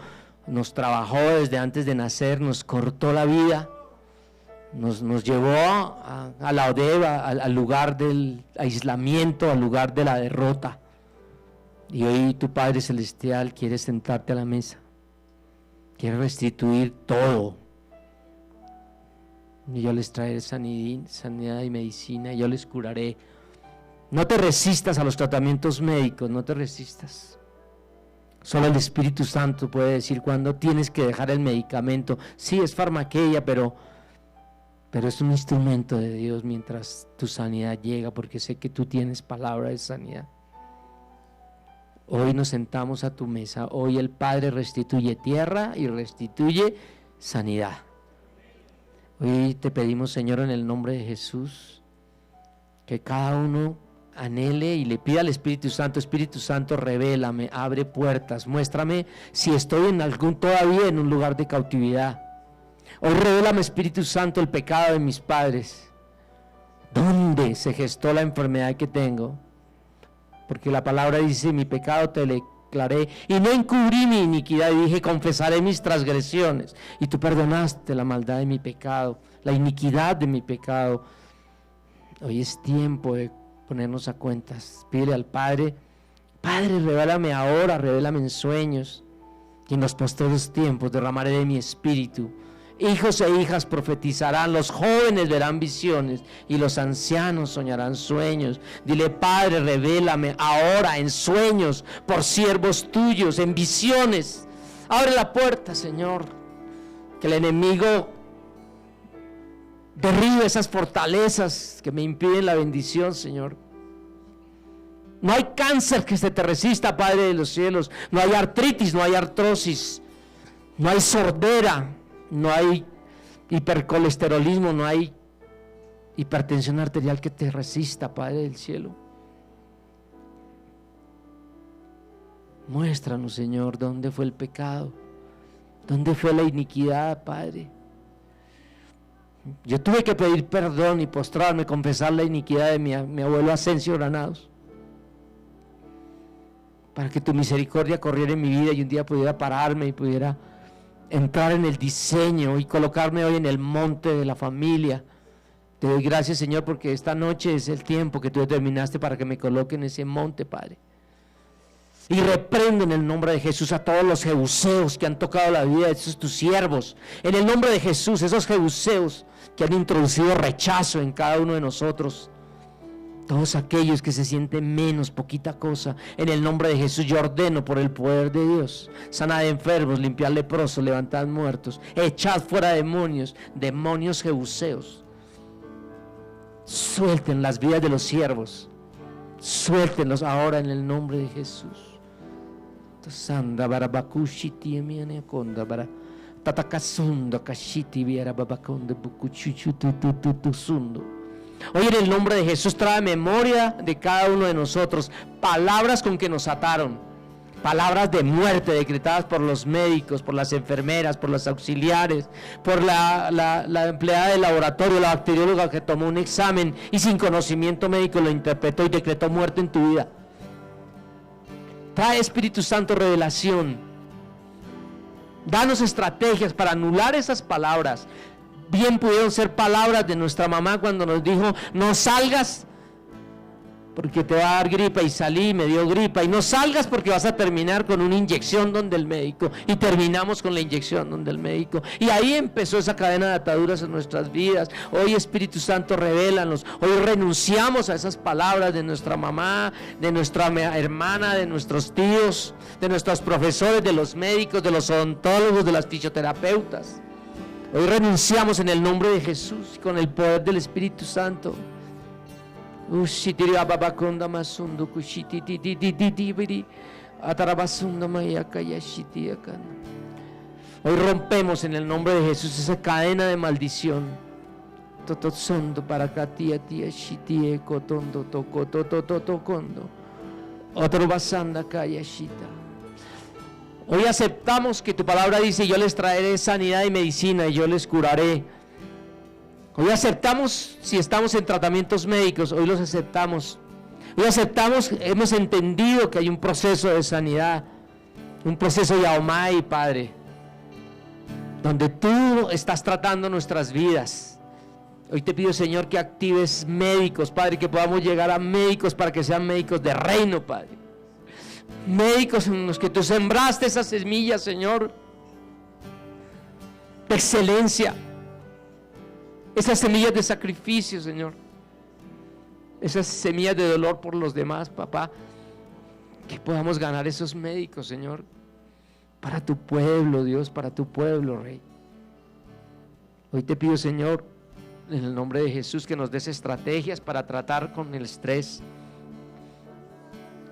S2: nos trabajó desde antes de nacer, nos cortó la vida, nos llevó a la odeva, al lugar del aislamiento, al lugar de la derrota. Y hoy tu Padre Celestial quiere sentarte a la mesa, quiere restituir todo. Y yo les traeré sanidad y medicina, y yo les curaré. No te resistas a los tratamientos médicos, no te resistas. Solo el Espíritu Santo puede decir cuándo tienes que dejar el medicamento. Sí, es farmaqueia, pero pero es un instrumento de Dios mientras tu sanidad llega, porque sé que tú tienes palabra de sanidad. Hoy nos sentamos a tu mesa, hoy el Padre restituye tierra y restituye sanidad. Hoy te pedimos, Señor, en el nombre de Jesús, que cada uno anhele y le pida al Espíritu Santo, revélame, abre puertas, muéstrame si estoy todavía en un lugar de cautividad. Hoy revélame, Espíritu Santo, el pecado de mis padres. ¿Dónde se gestó la enfermedad que tengo? Porque la palabra dice, mi pecado te declaré y no encubrí mi iniquidad, y dije, confesaré mis transgresiones, y tú perdonaste la maldad de mi pecado, la iniquidad de mi pecado. Hoy es tiempo de ponernos a cuentas. Pídele al Padre, Padre, revélame ahora, revélame en sueños, y en los postreros tiempos derramaré de mi espíritu. Hijos e hijas profetizarán, los jóvenes verán visiones y los ancianos soñarán sueños. Dile, Padre, revélame ahora en sueños por siervos tuyos, en visiones. Abre la puerta, Señor, que el enemigo derribe esas fortalezas que me impiden la bendición, Señor. No hay cáncer que se te resista, Padre de los cielos. No hay artritis, no hay artrosis, no hay sordera, no hay hipercolesterolismo, no hay hipertensión arterial que te resista, Padre del cielo. Muéstranos, Señor, dónde fue el pecado, dónde fue la iniquidad, Padre. Yo tuve que pedir perdón y postrarme, confesar la iniquidad de mi abuelo Asensio Granados, para que tu misericordia corriera en mi vida y un día pudiera pararme y pudiera entrar en el diseño y colocarme hoy en el monte de la familia. Te doy gracias, Señor, porque esta noche es el tiempo que tú determinaste para que me coloque en ese monte, Padre. Y reprendo en el nombre de Jesús a todos los jebuseos que han tocado la vida de esos tus siervos. En el nombre de Jesús, esos jebuseos que han introducido rechazo en cada uno de nosotros. Todos aquellos que se sienten menos, poquita cosa, en el nombre de Jesús yo ordeno por el poder de Dios: sanad enfermos, limpiad leprosos, levantad muertos, echad fuera demonios, demonios jebuseos. Suelten las vidas de los siervos, suéltenlos ahora en el nombre de Jesús. Sanda barabakushi tiemiane konda bara tatakasundo kashiti viera babakonde bukuchuchu tutututusundo. Hoy en el nombre de Jesús trae memoria de cada uno de nosotros palabras con que nos ataron, palabras de muerte decretadas por los médicos, por las enfermeras, por los auxiliares, por la empleada del laboratorio, la bacterióloga que tomó un examen y sin conocimiento médico lo interpretó y decretó muerte en tu vida. Trae, Espíritu Santo, revelación. Danos estrategias para anular esas palabras. Bien pudieron ser palabras de nuestra mamá cuando nos dijo: no salgas porque te va a dar gripa, y salí y me dio gripa. Y no salgas porque vas a terminar con una inyección donde el médico, y terminamos con la inyección donde el médico. Y ahí empezó esa cadena de ataduras en nuestras vidas. Hoy, Espíritu Santo, revélanos. Hoy renunciamos a esas palabras de nuestra mamá, de nuestra hermana, de nuestros tíos, de nuestros profesores, de los médicos, de los odontólogos, de las fisioterapeutas. Hoy renunciamos en el nombre de Jesús, con el poder del Espíritu Santo. Hoy rompemos en el nombre de Jesús esa cadena de maldición. Hoy aceptamos que tu palabra dice: yo les traeré sanidad y medicina y yo les curaré. Hoy aceptamos, si estamos en tratamientos médicos, hoy los aceptamos. Hoy aceptamos, hemos entendido que hay un proceso de sanidad, un proceso Yaomai, Padre, donde tú estás tratando nuestras vidas. Hoy te pido, Señor, que actives médicos, Padre, que podamos llegar a médicos para que sean médicos de reino, Padre. Médicos en los que tú sembraste esas semillas, Señor, de excelencia. Esas semillas de sacrificio, Señor. Esas semillas de dolor por los demás, papá. Que podamos ganar esos médicos, Señor, para tu pueblo, Dios, para tu pueblo, Rey. Hoy te pido, Señor, en el nombre de Jesús, que nos des estrategias para tratar con el estrés,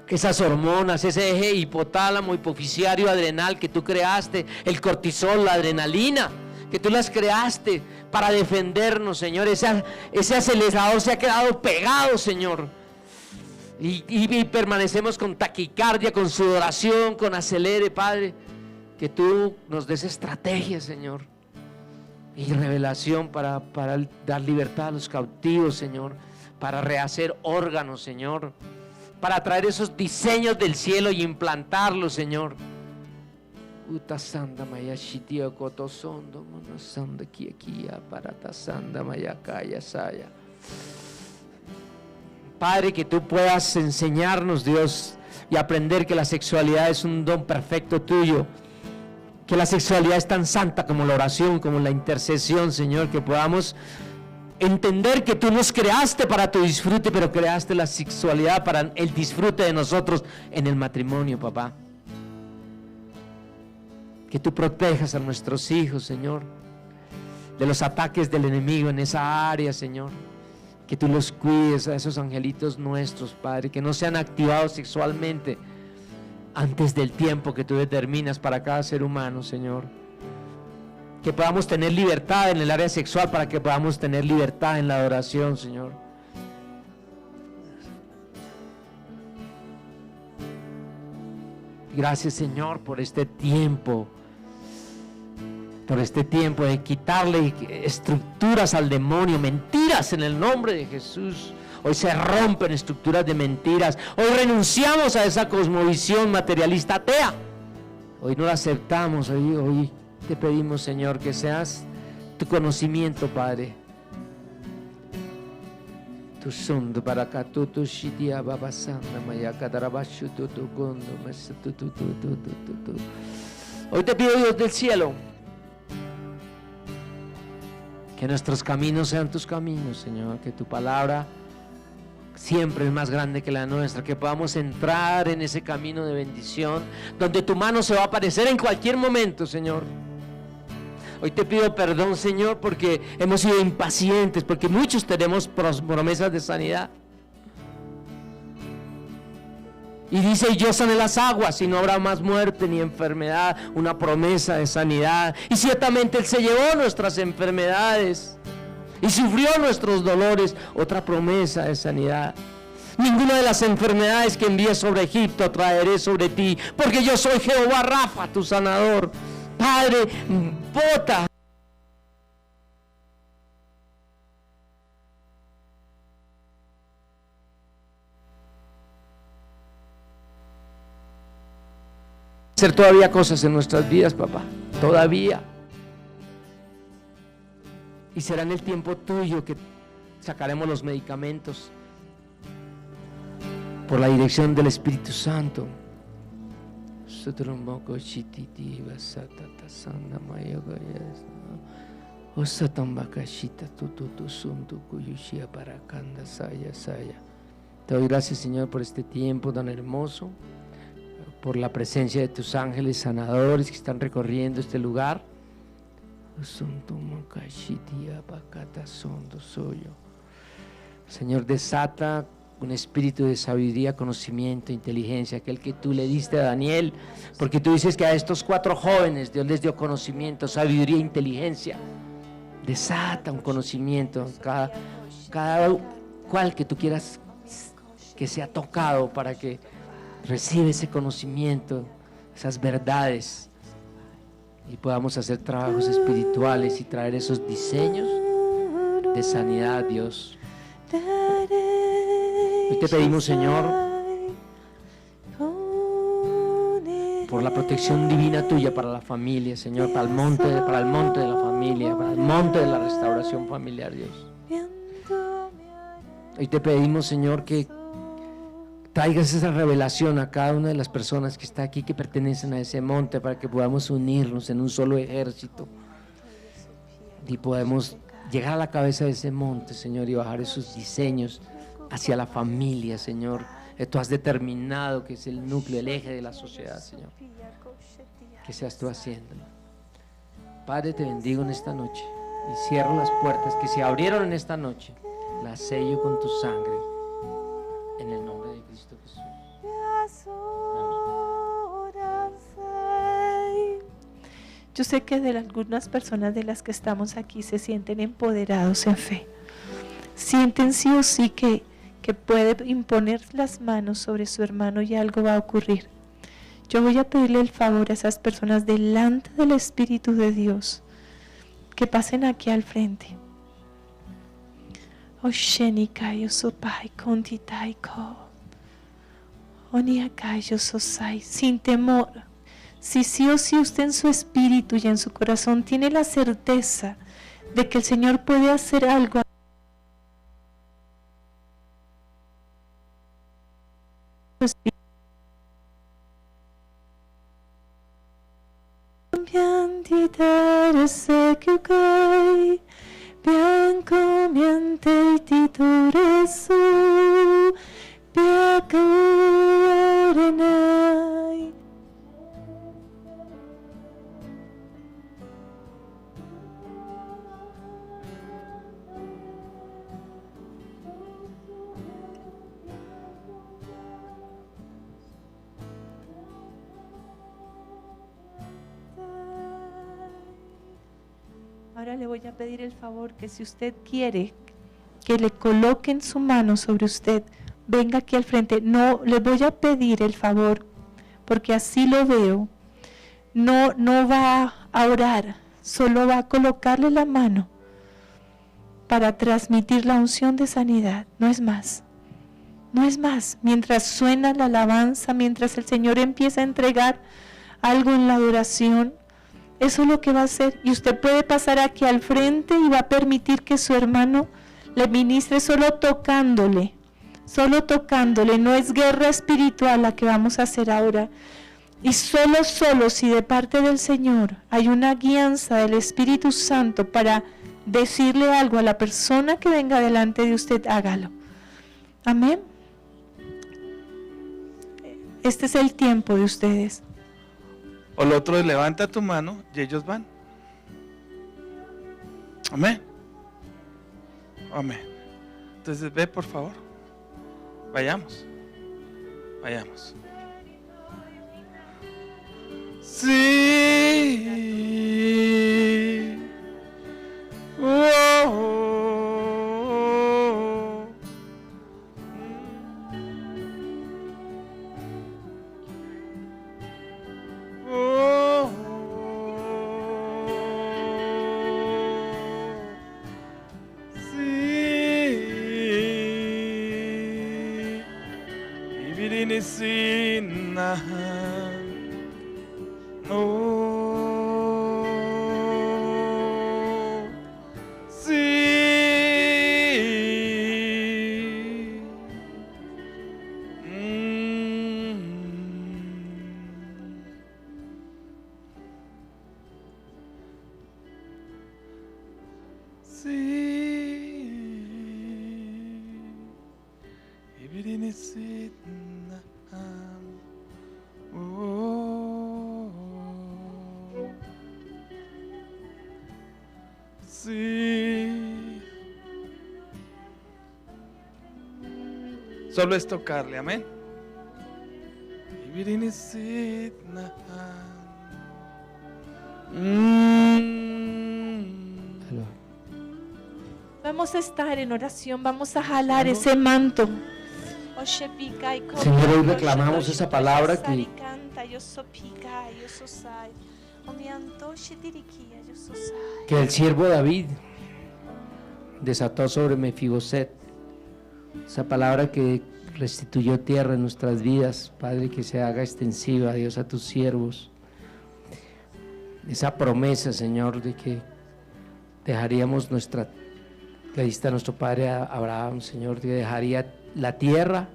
S2: esas hormonas, ese eje hipotálamo, hipofisiario, adrenal que tú creaste, el cortisol, la adrenalina, que tú las creaste para defendernos, Señor. Ese acelerador se ha quedado pegado, Señor, y permanecemos con taquicardia, con sudoración, con acelere, Padre. Que tú nos des estrategias, Señor, y revelación para dar libertad a los cautivos, Señor, para rehacer órganos, Señor, para traer esos diseños del cielo y implantarlos, Señor. Padre, que tú puedas enseñarnos, Dios, y aprender que la sexualidad es un don perfecto tuyo, que la sexualidad es tan santa como la oración, como la intercesión, Señor, que podamos entender que tú nos creaste para tu disfrute, pero creaste la sexualidad para el disfrute de nosotros en el matrimonio, papá. Que tú protejas a nuestros hijos, Señor, de los ataques del enemigo en esa área, Señor. Que tú los cuides a esos angelitos nuestros, Padre, que no sean activados sexualmente antes del tiempo que tú determinas para cada ser humano, Señor. Que podamos tener libertad en el área sexual para que podamos tener libertad en la adoración, Señor. Gracias, Señor, por este tiempo de quitarle estructuras al demonio, mentiras en el nombre de Jesús. Hoy se rompen estructuras de mentiras. Hoy renunciamos a esa cosmovisión materialista atea. Hoy no la aceptamos. Hoy te pedimos, Señor, que seas tu conocimiento, Padre. Tu sondo para acá, tu shitia babasanda mayaka darabashu tu gondo tu. Hoy te pido, Dios del cielo, que nuestros caminos sean tus caminos, Señor, que tu palabra siempre es más grande que la nuestra, que podamos entrar en ese camino de bendición, donde tu mano se va a aparecer en cualquier momento, Señor. Hoy te pido perdón, Señor, porque hemos sido impacientes, porque muchos tenemos promesas de sanidad. Y dice, yo sané las aguas y no habrá más muerte ni enfermedad, una promesa de sanidad. Y ciertamente Él se llevó nuestras enfermedades y sufrió nuestros dolores, otra promesa de sanidad. Ninguna de las enfermedades que envié sobre Egipto traeré sobre ti, porque yo soy Jehová Rafa, tu sanador. Padre, bota hacer todavía cosas en nuestras vidas, papá, todavía. Y será en el tiempo tuyo que sacaremos los medicamentos por la dirección del Espíritu Santo. Te doy gracias, Señor, por este tiempo tan hermoso, por la presencia de tus ángeles sanadores que están recorriendo este lugar. Señor, desata un espíritu de sabiduría, conocimiento, inteligencia, aquel que tú le diste a Daniel, porque tú dices que a estos 4 jóvenes Dios les dio conocimiento, sabiduría e inteligencia. Desata un conocimiento, cada cual que tú quieras que sea tocado, para que reciba ese conocimiento, esas verdades, y podamos hacer trabajos espirituales y traer esos diseños de sanidad, Dios. Hoy te pedimos, Señor, por la protección divina tuya para la familia, Señor, para el monte de la familia, para el monte de la restauración familiar, Dios. Hoy te pedimos, Señor, que traigas esa revelación a cada una de las personas que está aquí, que pertenecen a ese monte, para que podamos unirnos en un solo ejército y podemos llegar a la cabeza de ese monte, Señor, y bajar esos diseños hacia la familia, Señor. Tú has determinado que es el núcleo, el eje de la sociedad, Señor. Que seas tú haciéndolo. Padre, te bendigo en esta noche. y cierro las puertas que se abrieron en esta noche, las sello con tu sangre, en el nombre de Cristo Jesús.
S3: Yo sé que de algunas personas de las que estamos aquí se sienten empoderados en fe. Sienten sí o sí que puede imponer las manos sobre su hermano y algo va a ocurrir. Yo voy a pedirle el favor a esas personas delante del Espíritu de Dios que pasen aquí al frente. Sin temor. Si sí o sí usted en su espíritu y en su corazón tiene la certeza de que el Señor puede hacer algo, ahora le voy a pedir el favor que si usted quiere que le coloquen su mano sobre usted, venga aquí al frente. No, le voy a pedir el favor, porque así lo veo. No va a orar, solo va a colocarle la mano para transmitir la unción de sanidad. No es más. No es más. Mientras suena la alabanza, mientras el Señor empieza a entregar algo en la adoración, eso es lo que va a hacer. Y usted puede pasar aquí al frente y va a permitir que su hermano le ministre solo tocándole. Solo tocándole. No es guerra espiritual la que vamos a hacer ahora. Y solo si de parte del Señor hay una guianza del Espíritu Santo para decirle algo a la persona que venga delante de usted, hágalo. Amén. Este es el tiempo de ustedes.
S1: O lo otro es levanta tu mano y ellos van. Amén. Amén. Entonces ve, por favor. Vayamos. Sí. Oh. Solo es tocarle, amén.
S3: Vamos a estar en oración, vamos a jalar ese manto.
S2: Señor, hoy reclamamos esa palabra que el siervo David desató sobre Mefiboset. Esa palabra que restituyó tierra en nuestras vidas, Padre, que se haga extensiva, Dios, a tus siervos. Esa promesa, Señor, de que dejaríamos que diste a nuestro padre Abraham, Señor, que dejaría la tierra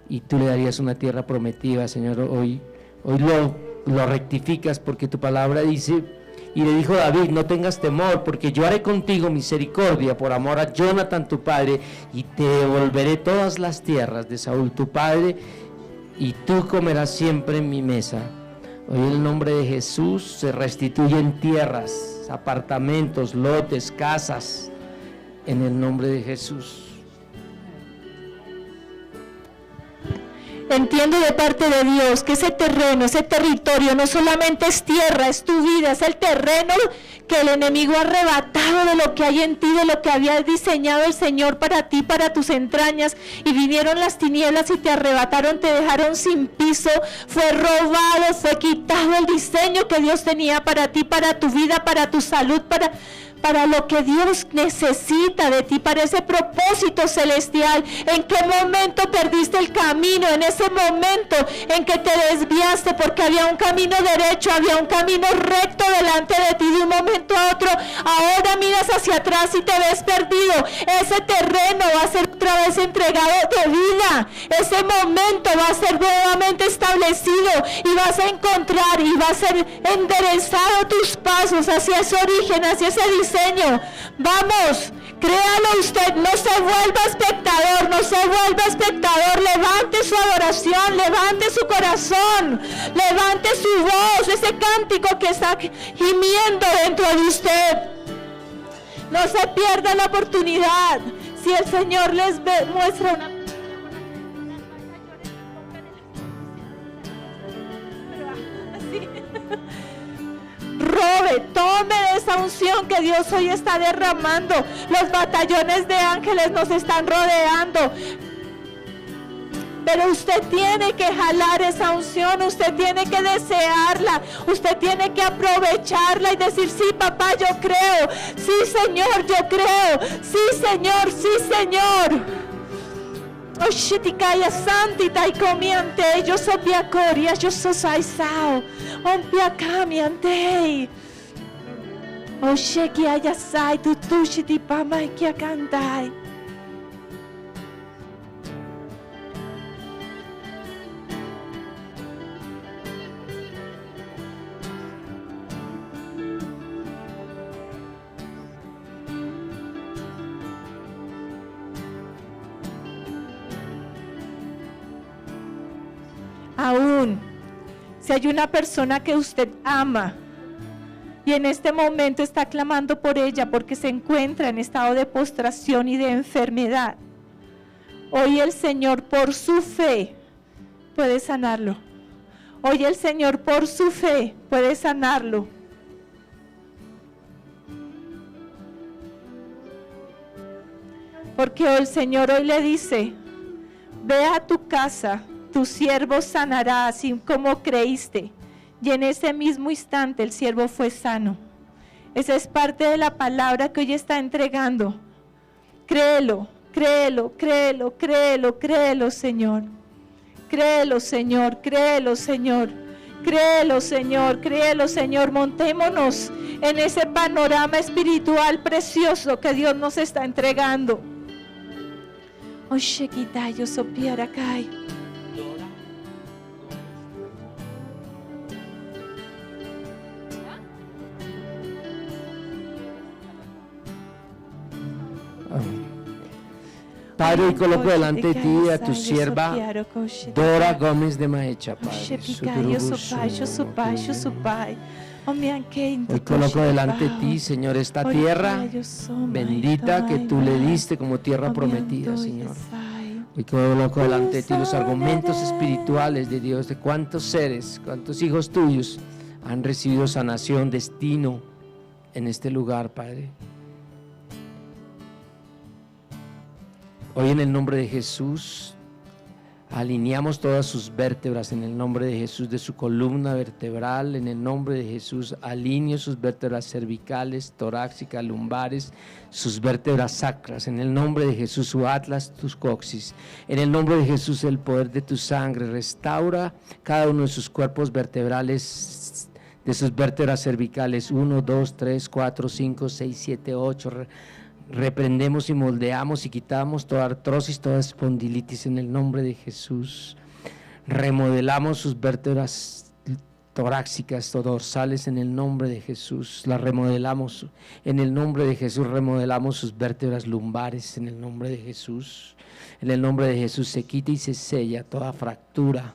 S2: y tú le darías una tierra prometida, Señor. Hoy lo rectificas porque tu palabra dice: y le dijo David, no tengas temor, porque yo haré contigo misericordia por amor a Jonathan tu padre, y te devolveré todas las tierras de Saúl tu padre, y tú comerás siempre en mi mesa. Hoy en el nombre de Jesús se restituyen tierras, apartamentos, lotes, casas, en el nombre de Jesús.
S3: Entiendo de parte de Dios que ese terreno, ese territorio no solamente es tierra, es tu vida, es el terreno que el enemigo ha arrebatado de lo que hay en ti, de lo que había diseñado el Señor para ti, para tus entrañas, y vinieron las tinieblas y te arrebataron, te dejaron sin piso, fue robado, fue quitado el diseño que Dios tenía para ti, para tu vida, para tu salud, para lo que Dios necesita de ti, para ese propósito celestial. ¿En qué momento perdiste el camino? En ese momento en que te desviaste, porque había un camino derecho, había un camino recto delante de ti de un momento a otro. Ahora miras hacia atrás y te ves perdido. Ese terreno va a ser otra vez entregado de vida. Ese momento va a ser nuevamente establecido y vas a encontrar y va a ser enderezado tus pasos hacia ese origen, hacia ese diseño. Vamos, créalo usted, no se vuelva espectador, no se vuelva espectador, levante su adoración, levante su corazón, levante su voz, ese cántico que está gimiendo dentro de usted. No se pierda la oportunidad. Si el Señor les muestra una... Robe, tome de esa unción que Dios hoy está derramando. Los batallones de ángeles nos están rodeando. Pero usted tiene que jalar esa unción, usted tiene que desearla, usted tiene que aprovecharla y decir: sí, papá, yo creo, sí, Señor, yo creo, sí, Señor, sí, Señor. Oshitikaya santita y comiante, yo soy piacoria, yo soy saisao, piacamiante. Osheki ayasai, tutushiti pama y kiakantai. Aún si hay una persona que usted ama y en este momento está clamando por ella porque se encuentra en estado de postración y de enfermedad, hoy el Señor por su fe puede sanarlo. Hoy el Señor por su fe puede sanarlo. Porque el Señor hoy le dice: ve a tu casa, tu siervo sanará así como creíste. Y en ese mismo instante el siervo fue sano. Esa es parte de la palabra que hoy está entregando. Créelo, créelo, créelo, créelo, créelo, Señor. Créelo, Señor, créelo, Señor. Créelo, Señor, créelo, Señor. Montémonos en ese panorama espiritual precioso que Dios nos está entregando. Oye, quita, yo sopiara acá.
S2: Padre, hoy coloco delante de ti a tu sierva Dora Gómez de Maecha, Padre. Hoy coloco delante de ti, Señor, esta tierra bendita que tú le diste como tierra prometida, Señor. Hoy coloco delante de ti los argumentos espirituales de Dios, de cuántos seres, cuántos hijos tuyos han recibido sanación, destino en este lugar, Padre. Hoy en el nombre de Jesús alineamos todas sus vértebras, en el nombre de Jesús, de su columna vertebral, en el nombre de Jesús alineo sus vértebras cervicales, torácicas, lumbares, sus vértebras sacras, en el nombre de Jesús su atlas, tus coxis, en el nombre de Jesús el poder de tu sangre restaura cada uno de sus cuerpos vertebrales, de sus vértebras cervicales, 1, 2, 3, 4, 5, 6, 7, 8, reprendemos y moldeamos y quitamos toda artrosis, toda espondilitis en el nombre de Jesús. Remodelamos sus vértebras torácicas o dorsales en el nombre de Jesús. Las remodelamos en el nombre de Jesús. Remodelamos sus vértebras lumbares en el nombre de Jesús. En el nombre de Jesús se quita y se sella toda fractura.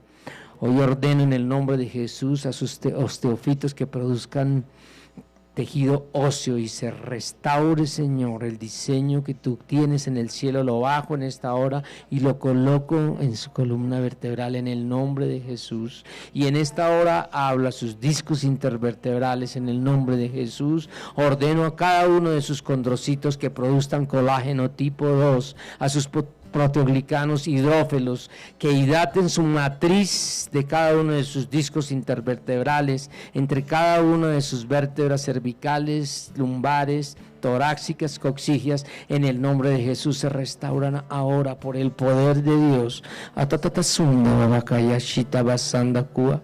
S2: Hoy ordeno en el nombre de Jesús a sus osteofitos que produzcan tejido óseo y se restaure, Señor, el diseño que tú tienes en el cielo, lo bajo en esta hora y lo coloco en su columna vertebral en el nombre de Jesús. Y en esta hora hablo a sus discos intervertebrales en el nombre de Jesús. Ordeno a cada uno de sus condrocitos que produzcan colágeno tipo 2, a sus proteoglicanos hidrófilos que hidraten su matriz de cada uno de sus discos intervertebrales, entre cada una de sus vértebras cervicales, lumbares, torácicas, coxígeas, en el nombre de Jesús se restauran ahora por el poder de Dios. Atatatasunda babakaya shita basanda kua.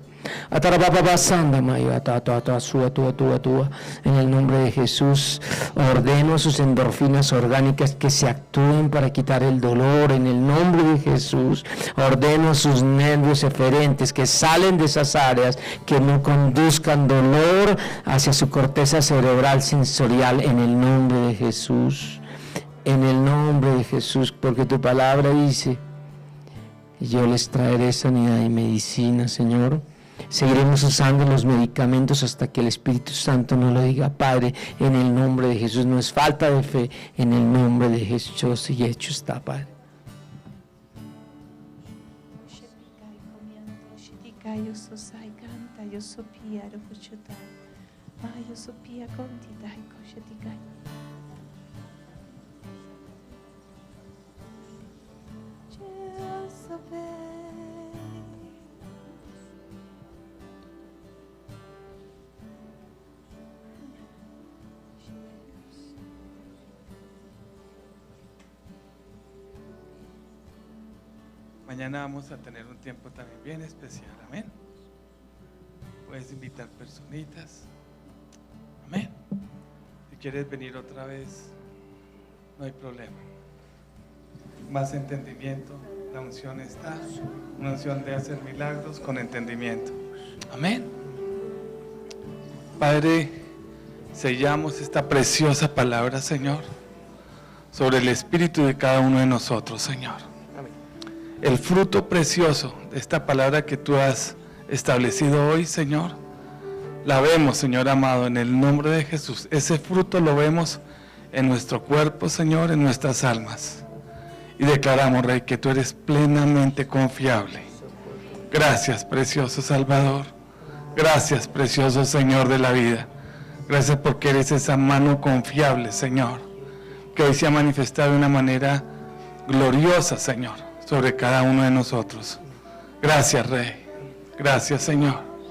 S2: En el nombre de Jesús ordeno a sus endorfinas orgánicas que se actúen para quitar el dolor. En el nombre de Jesús ordeno a sus nervios eferentes que salen de esas áreas, que no conduzcan dolor hacia su corteza cerebral sensorial. En el nombre de Jesús, en el nombre de Jesús, porque tu palabra dice: yo les traeré sanidad y medicina, Señor. Seguiremos usando los medicamentos hasta que el Espíritu Santo nos lo diga. Padre, en el nombre de Jesús. No es falta de fe, en el nombre de Jesús, y hecho está, Padre.
S1: Mañana vamos a tener un tiempo también bien especial, amén. Puedes invitar personitas, amén. Si quieres venir otra vez, no hay problema. Más entendimiento, la unción está, una unción de hacer milagros con entendimiento, amén. Padre, sellamos esta preciosa palabra, Señor, sobre el espíritu de cada uno de nosotros, Señor. El fruto precioso de esta palabra que tú has establecido hoy, Señor, la vemos, Señor amado, en el nombre de Jesús. Ese fruto lo vemos en nuestro cuerpo, Señor, en nuestras almas. Y declaramos, Rey, que tú eres plenamente confiable. Gracias, precioso Salvador. Gracias, precioso Señor de la vida. Gracias porque eres esa mano confiable, Señor, que hoy se ha manifestado de una manera gloriosa, Señor, sobre cada uno de nosotros. Gracias, Rey. Gracias, Señor.